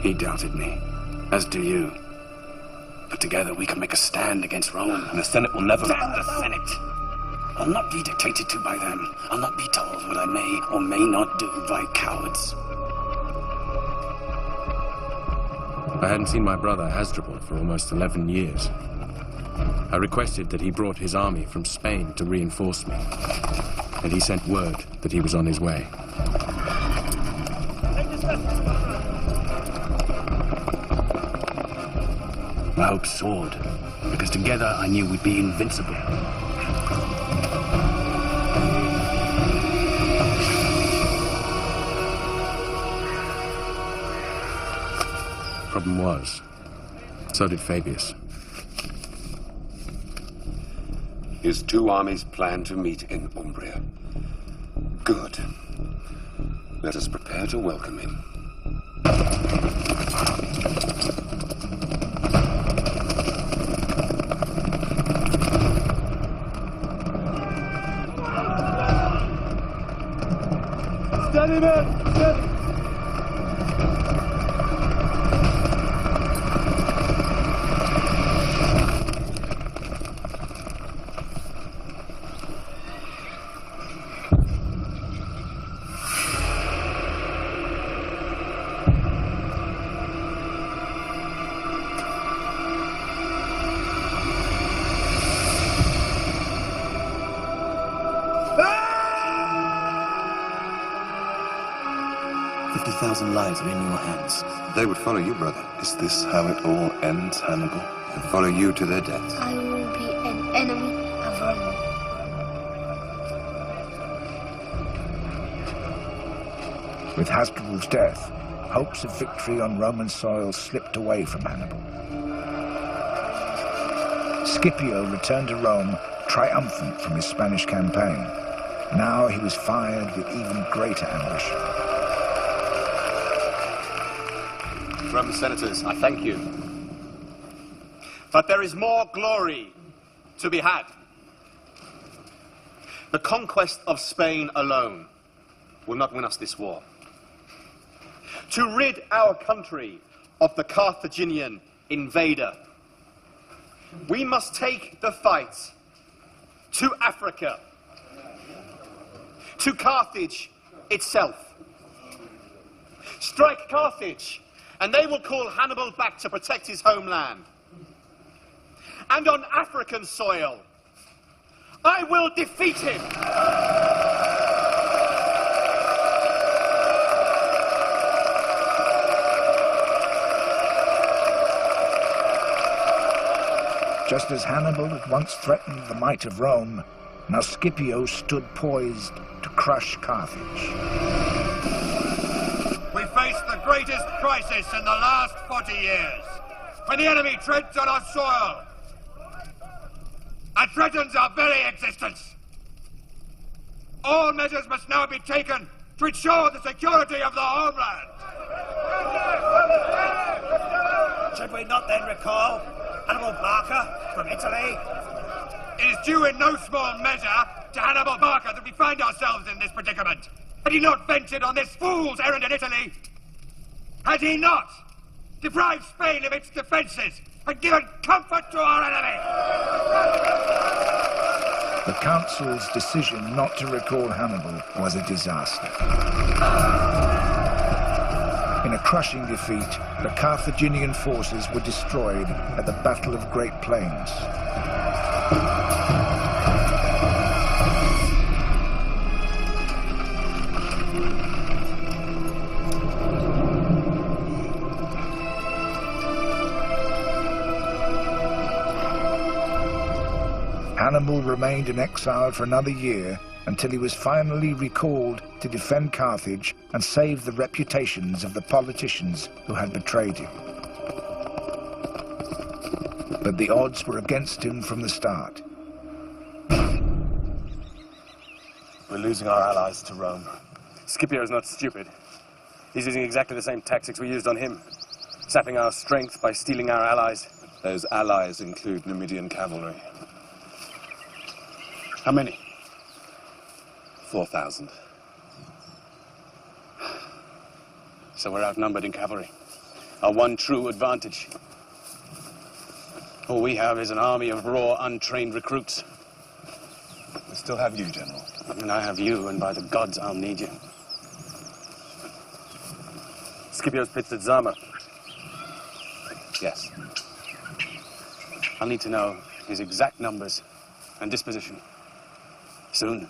He doubted me, as do you. But together we can make a stand against Rome. And the Senate will never... Damn the Senate! I'll not be dictated to by them. I'll not be told what I may or may not do by cowards. I hadn't seen my brother Hasdrubal for almost 11 years. I requested that he brought his army from Spain to reinforce me, and he sent word that he was on his way. My hopes soared, because together I knew we'd be invincible. Problem was, so did Fabius. His two armies plan to meet in Umbria. Good. Let us prepare to welcome him. Steady, man! Steady! Lives are in your hands. They would follow you, brother. Is this how it all ends, Hannibal? And follow you to their deaths. I will be an enemy of Rome. With Hasdrubal's death, hopes of victory on Roman soil slipped away from Hannibal. Scipio returned to Rome triumphant from his Spanish campaign. Now he was fired with even greater ambition. Roman senators, I thank you. But there is more glory to be had. The conquest of Spain alone will not win us this war. To rid our country of the Carthaginian invader, we must take the fight to Africa, to Carthage itself. Strike Carthage, and they will call Hannibal back to protect his homeland. And on African soil, I will defeat him. Just as Hannibal had once threatened the might of Rome, now Scipio stood poised to crush Carthage. We face the greatest crisis in the last 40 years, when the enemy treads on our soil and threatens our very existence. All measures must now be taken to ensure the security of the homeland. Should we not then recall Hannibal Barca from Italy? It is due in no small measure to Hannibal Barca that we find ourselves in this predicament. Had he not ventured on this fool's errand in Italy, had he not deprived Spain of its defences and given comfort to our enemy? The council's decision not to recall Hannibal was a disaster. In a crushing defeat, the Carthaginian forces were destroyed at the Battle of Great Plains. Hannibal remained in exile for another year until he was finally recalled to defend Carthage and save the reputations of the politicians who had betrayed him. But the odds were against him from the start. We're losing our allies to Rome. Scipio is not stupid. He's using exactly the same tactics we used on him, sapping our strength by stealing our allies. Those allies include Numidian cavalry. How many? 4,000. So we're outnumbered in cavalry. Our one true advantage. All we have is an army of raw, untrained recruits. We still have you, General. And I have you, and by the gods, I'll need you. Scipio's pitched at Zama. Yes. I'll need to know his exact numbers and disposition. Soon.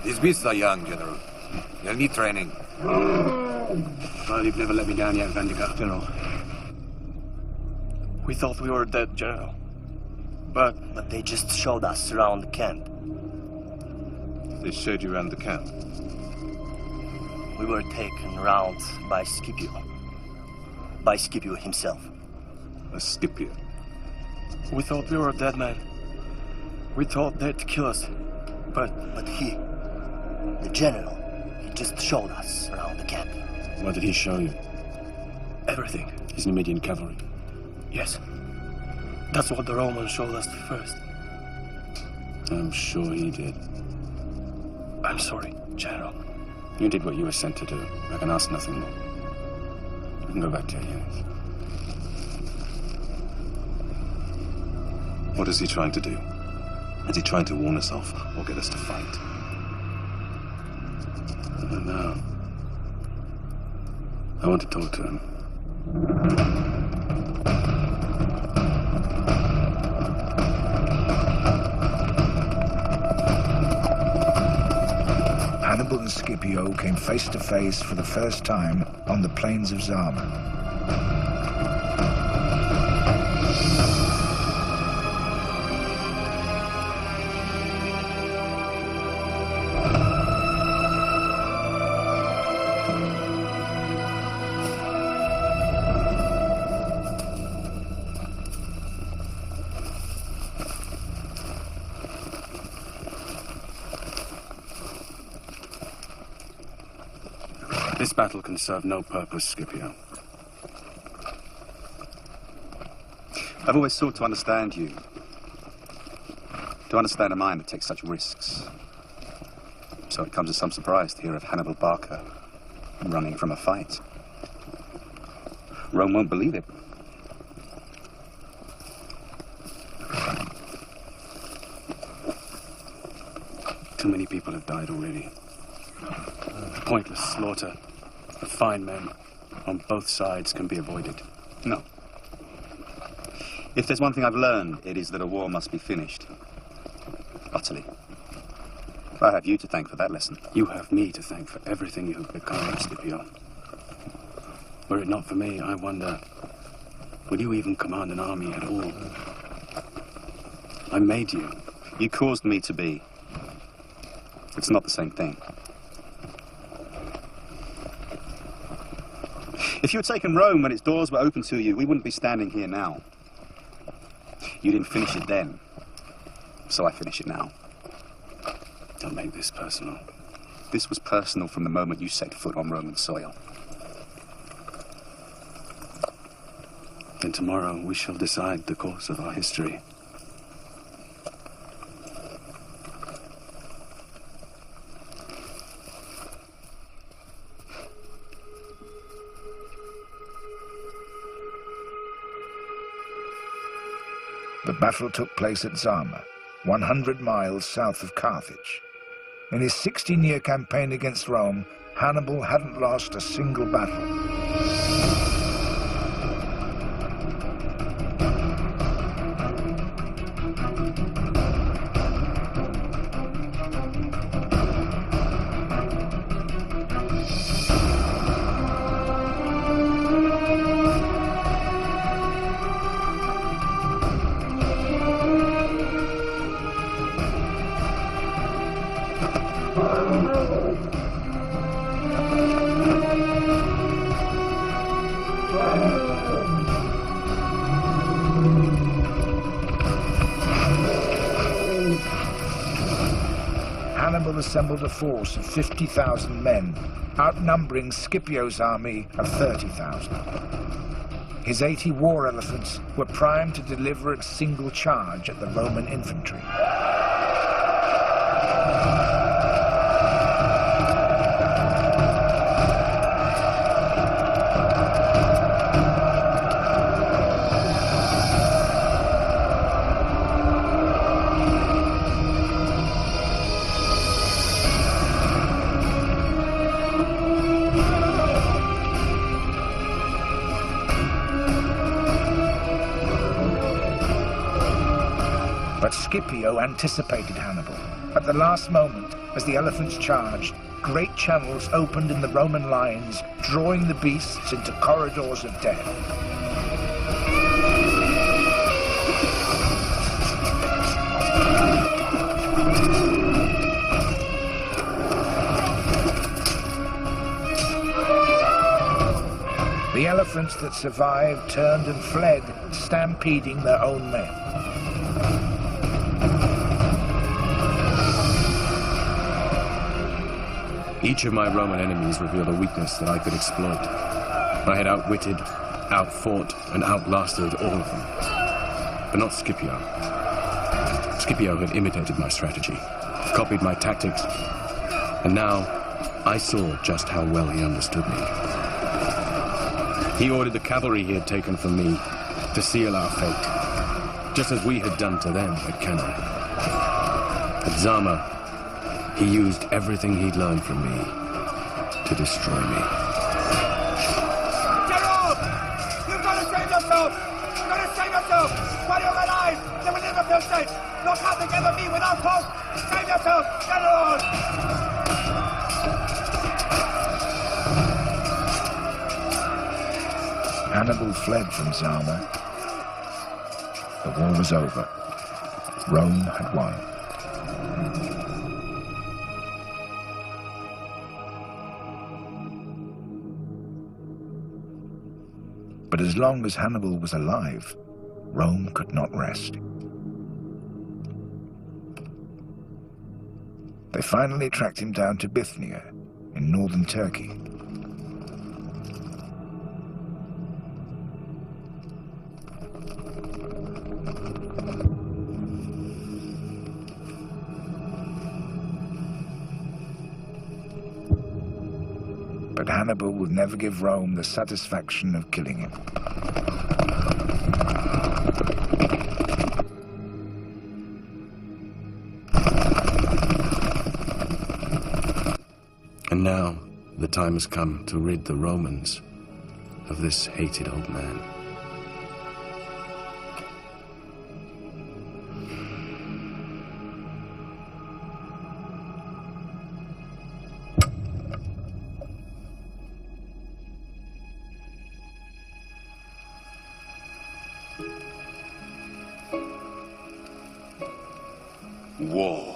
These beasts are young, General. They'll need training. Well, you've never let me down yet, Vandigar. General. We thought we were dead, General. But they just showed us around the camp. They showed you around the camp? We were taken around by Scipio. By Scipio himself. A Scipio? We thought we were dead men. We thought they'd kill us. But he, the general, he just showed us around the camp. What did he show you? Everything. His Numidian cavalry? Yes. That's what the Romans showed us first. I'm sure he did. I'm sorry, General. You did what you were sent to do. I can ask nothing more. You can go back to your units. What is he trying to do? Is he trying to warn us off or get us to fight? I don't know. I want to talk to him. Hannibal and Scipio came face to face for the first time on the plains of Zama. This battle can serve no purpose, Scipio. I've always sought to understand you. To understand a mind that takes such risks. So it comes as some surprise to hear of Hannibal Barca running from a fight. Rome won't believe it. Too many people have died already. Pointless slaughter of fine men on both sides can be avoided. No. If there's one thing I've learned, it is that a war must be finished. Utterly. I have you to thank for that lesson. You have me to thank for everything you have become, Scipio. Were it not for me, I wonder, would you even command an army at all? I made you. You caused me to be. It's not the same thing. If you had taken Rome when its doors were open to you, we wouldn't be standing here now. You didn't finish it then, so I finish it now. Don't make this personal. This was personal from the moment you set foot on Roman soil. Then tomorrow we shall decide the course of our history. The battle took place at Zama, 100 miles south of Carthage. In his 16-year campaign against Rome, Hannibal hadn't lost a single battle. Hannibal assembled a force of 50,000 men, outnumbering Scipio's army of 30,000. his 80 war elephants were primed to deliver a single charge at the Roman infantry. But Scipio anticipated Hannibal. At the last moment, as the elephants charged, great channels opened in the Roman lines, drawing the beasts into corridors of death. The elephants that survived turned and fled, stampeding their own men. Each of my Roman enemies revealed a weakness that I could exploit. I had outwitted, outfought, and outlasted all of them. But not Scipio. Scipio had imitated my strategy, copied my tactics, and now I saw just how well he understood me. He ordered the cavalry he had taken from me to seal our fate, just as we had done to them at Cannae. At Zama, he used everything he'd learned from me to destroy me. General! You've got to save yourself! You've got to save yourself! While you're alive, you will never feel safe! Look how they ever be without hope! Save yourself, General! Hannibal fled from Zama. The war was over. Rome had won. But as long as Hannibal was alive, Rome could not rest. They finally tracked him down to Bithynia in northern Turkey. But Hannibal would never give Rome the satisfaction of killing him. And now, the time has come to rid the Romans of this hated old man. War.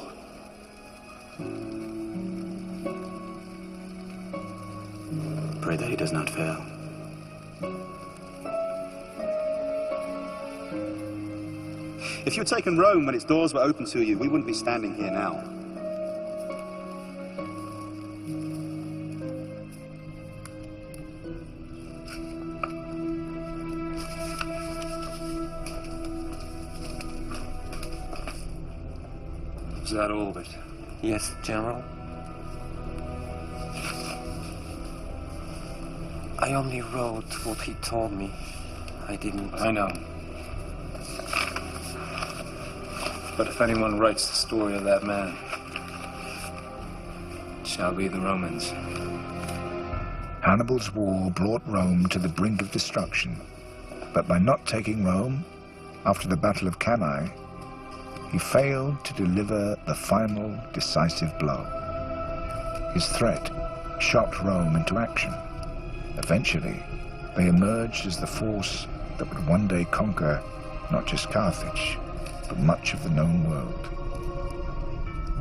Pray that he does not fail. If you'd taken Rome when its doors were open to you, we wouldn't be standing here now. Is that all of it? Yes, General. I only wrote what he told me. I didn't... I know. But if anyone writes the story of that man, it shall be the Romans. Hannibal's war brought Rome to the brink of destruction, but by not taking Rome, after the Battle of Cannae, he failed to deliver the final decisive blow. His threat shocked Rome into action. Eventually, they emerged as the force that would one day conquer not just Carthage, but much of the known world.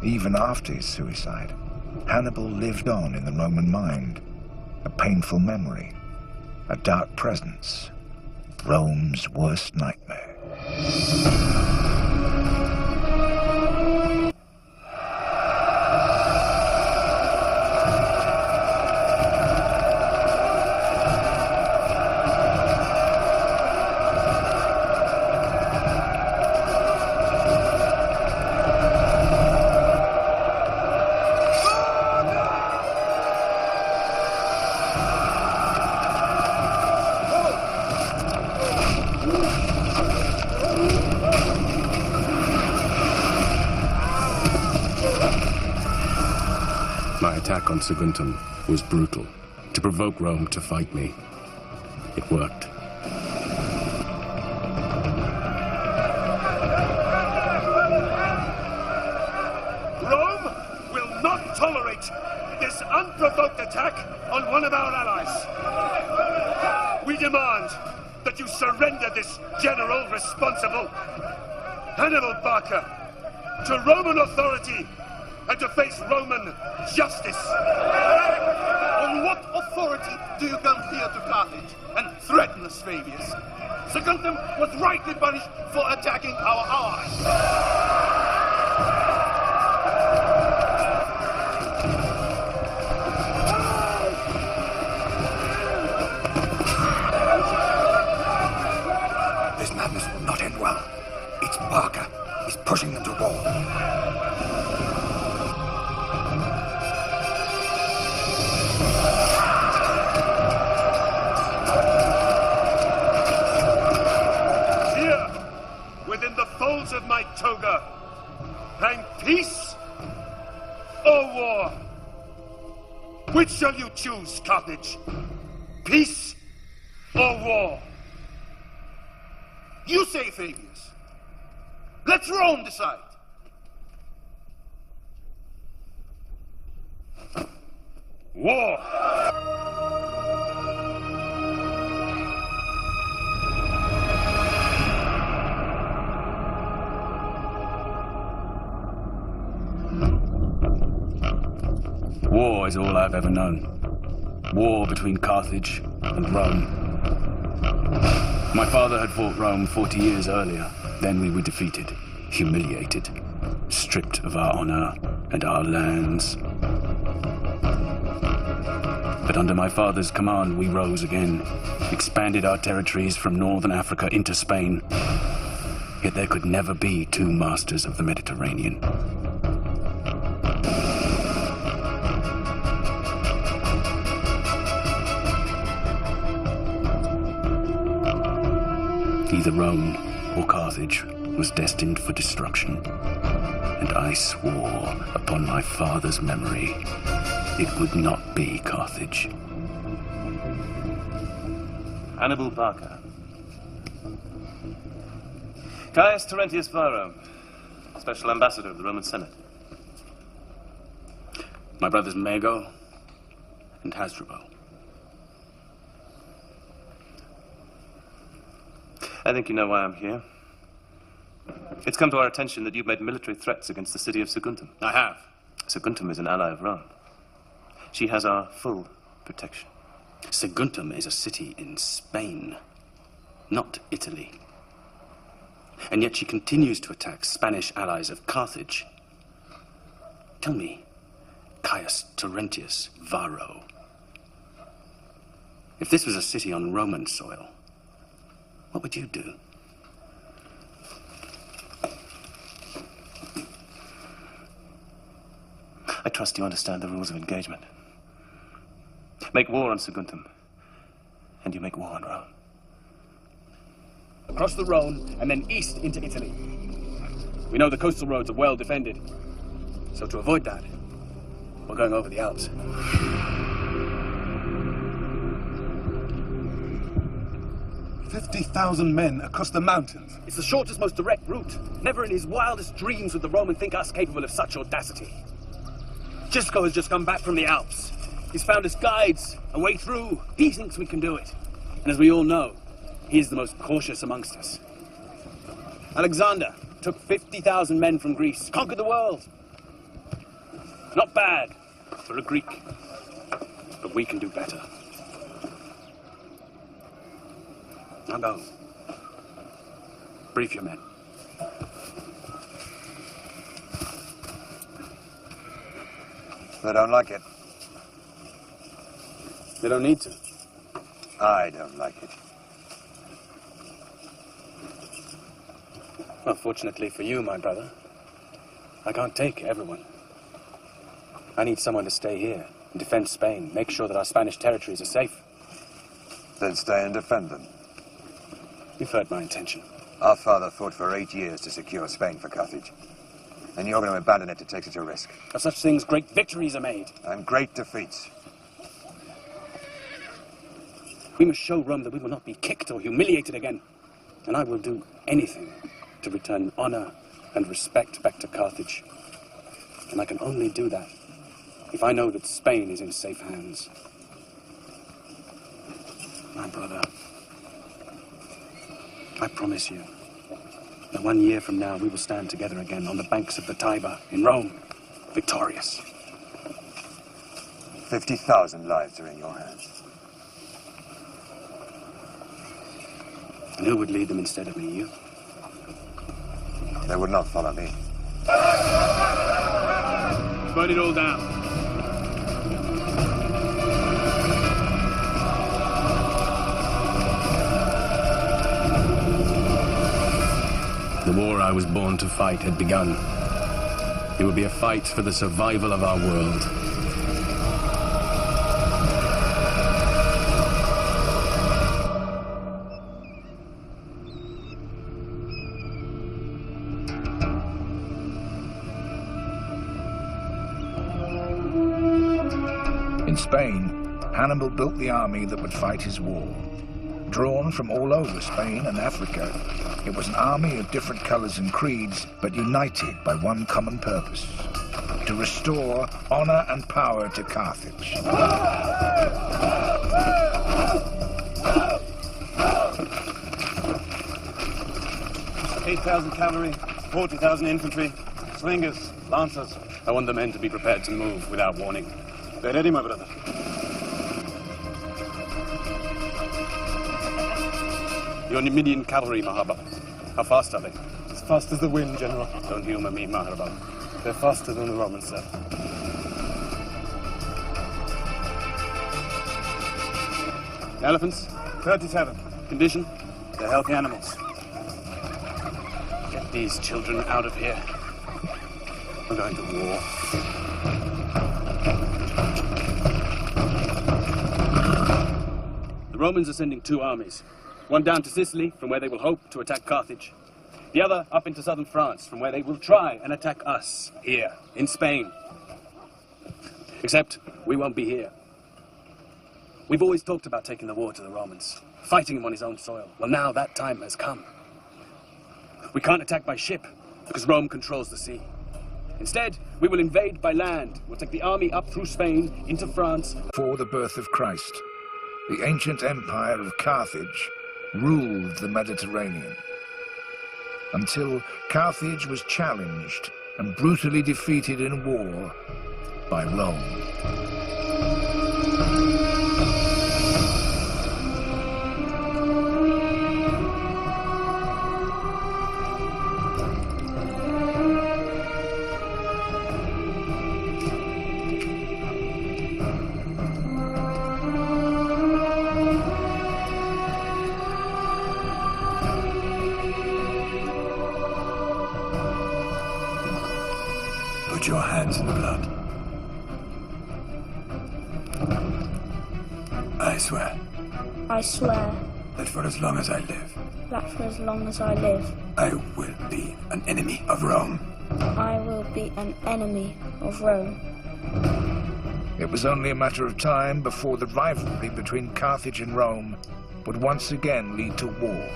Even after his suicide, Hannibal lived on in the Roman mind, a painful memory, a dark presence, Rome's worst nightmare. My attack on Saguntum was brutal, to provoke Rome to fight me. It worked. Rome will not tolerate this unprovoked attack on one of our allies. We demand that you surrender this general responsible, Hannibal Barca, to Roman authority and to face Roman justice. On what authority do you come here to Carthage and threaten us, Fabius? Secundum was rightly punished for attacking our allies. This madness will not end well. It's Barca. He's pushing them to war. Within the folds of my toga, hang peace or war? Which shall you choose, Carthage? Peace or war? You say, Fabius. Let Rome decide. War! War is all I've ever known. War between Carthage and Rome. My father had fought Rome 40 years earlier. Then we were defeated, humiliated, stripped of our honor and our lands. But under my father's command, we rose again, expanded our territories from northern Africa into Spain. Yet there could never be two masters of the Mediterranean. Either Rome or Carthage was destined for destruction, and I swore upon my father's memory it would not be Carthage. Hannibal Barca. Caius Terentius Varro, Special Ambassador of the Roman Senate. My brothers Mago and Hasdrubal. I think you know why I'm here. It's come to our attention that you've made military threats against the city of Saguntum. I have. Saguntum is an ally of Rome. She has our full protection. Saguntum is a city in Spain, not Italy. And yet she continues to attack Spanish allies of Carthage. Tell me, Caius Terentius Varro, if this was a city on Roman soil, what would you do? I trust you understand the rules of engagement. Make war on Saguntum, and you make war on Rome. Across the Rhone, and then east into Italy. We know the coastal roads are well defended. So to avoid that, we're going over the Alps. 50,000 men across the mountains. It's the shortest, most direct route. Never in his wildest dreams would the Roman think us capable of such audacity. Gisco has just come back from the Alps. He's found us guides, a way through. He thinks we can do it. And as we all know, he is the most cautious amongst us. Alexander took 50,000 men from Greece, conquered the world. Not bad for a Greek, but we can do better. Now go. Brief your men. They don't like it. They don't need to. I don't like it. Well, fortunately for you, my brother, I can't take everyone. I need someone to stay here and defend Spain, make sure that our Spanish territories are safe. Then stay and defend them. You've heard my intention. Our father fought for 8 years to secure Spain for Carthage. And you're going to abandon it to take such a risk. Of such things, great victories are made. And great defeats. We must show Rome that we will not be kicked or humiliated again. And I will do anything to return honor and respect back to Carthage. And I can only do that if I know that Spain is in safe hands. My brother, I promise you that 1 year from now we will stand together again on the banks of the Tiber in Rome, victorious. 50,000 lives are in your hands. And who would lead them instead of me? You? They would not follow me. Burn it all down. The war I was born to fight had begun. It would be a fight for the survival of our world. In Spain, Hannibal built the army that would fight his war. Drawn from all over Spain and Africa, it was an army of different colors and creeds, but united by one common purpose: to restore honor and power to Carthage. 8,000 cavalry, 40,000 infantry, slingers, lancers. I want the men to be prepared to move without warning. They're ready, my brother. Your Numidian cavalry, Mahaba. How fast are they? As fast as the wind, General. Don't humor me, Mahaba. They're faster than the Romans, sir. Elephants? 37. Condition? They're healthy animals. Get these children out of here. We're going to war. The Romans are sending 2 armies. One down to Sicily, from where they will hope to attack Carthage. The other up into southern France, from where they will try and attack us, here, in Spain. Except, we won't be here. We've always talked about taking the war to the Romans, fighting him on his own soil. Well, now that time has come. We can't attack by ship, because Rome controls the sea. Instead, we will invade by land. We'll take the army up through Spain, into France. Before the birth of Christ, the ancient empire of Carthage ruled the Mediterranean, until Carthage was challenged and brutally defeated in war by Rome. Put your hands in the blood. I swear. I swear That for as long as I live, that for as long as I live, I will be an enemy of Rome. I will be an enemy of Rome. It was only a matter of time before the rivalry between Carthage and Rome would once again lead to war.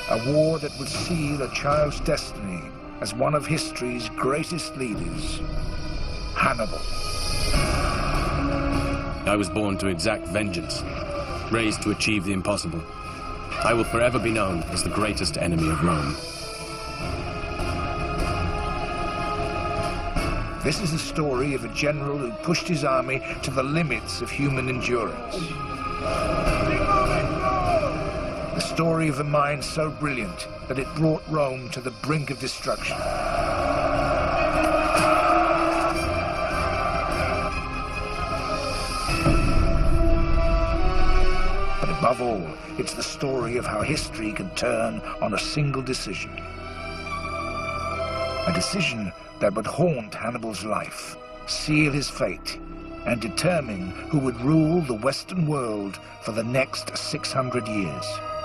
A war that would seal a child's destiny as one of history's greatest leaders, Hannibal. I was born to exact vengeance, raised to achieve the impossible. I will forever be known as the greatest enemy of Rome. This is the story of a general who pushed his army to the limits of human endurance. The story of a mind so brilliant that it brought Rome to the brink of destruction. But above all, it's the story of how history could turn on a single decision. A decision that would haunt Hannibal's life, seal his fate, and determine who would rule the Western world for the next 600 years.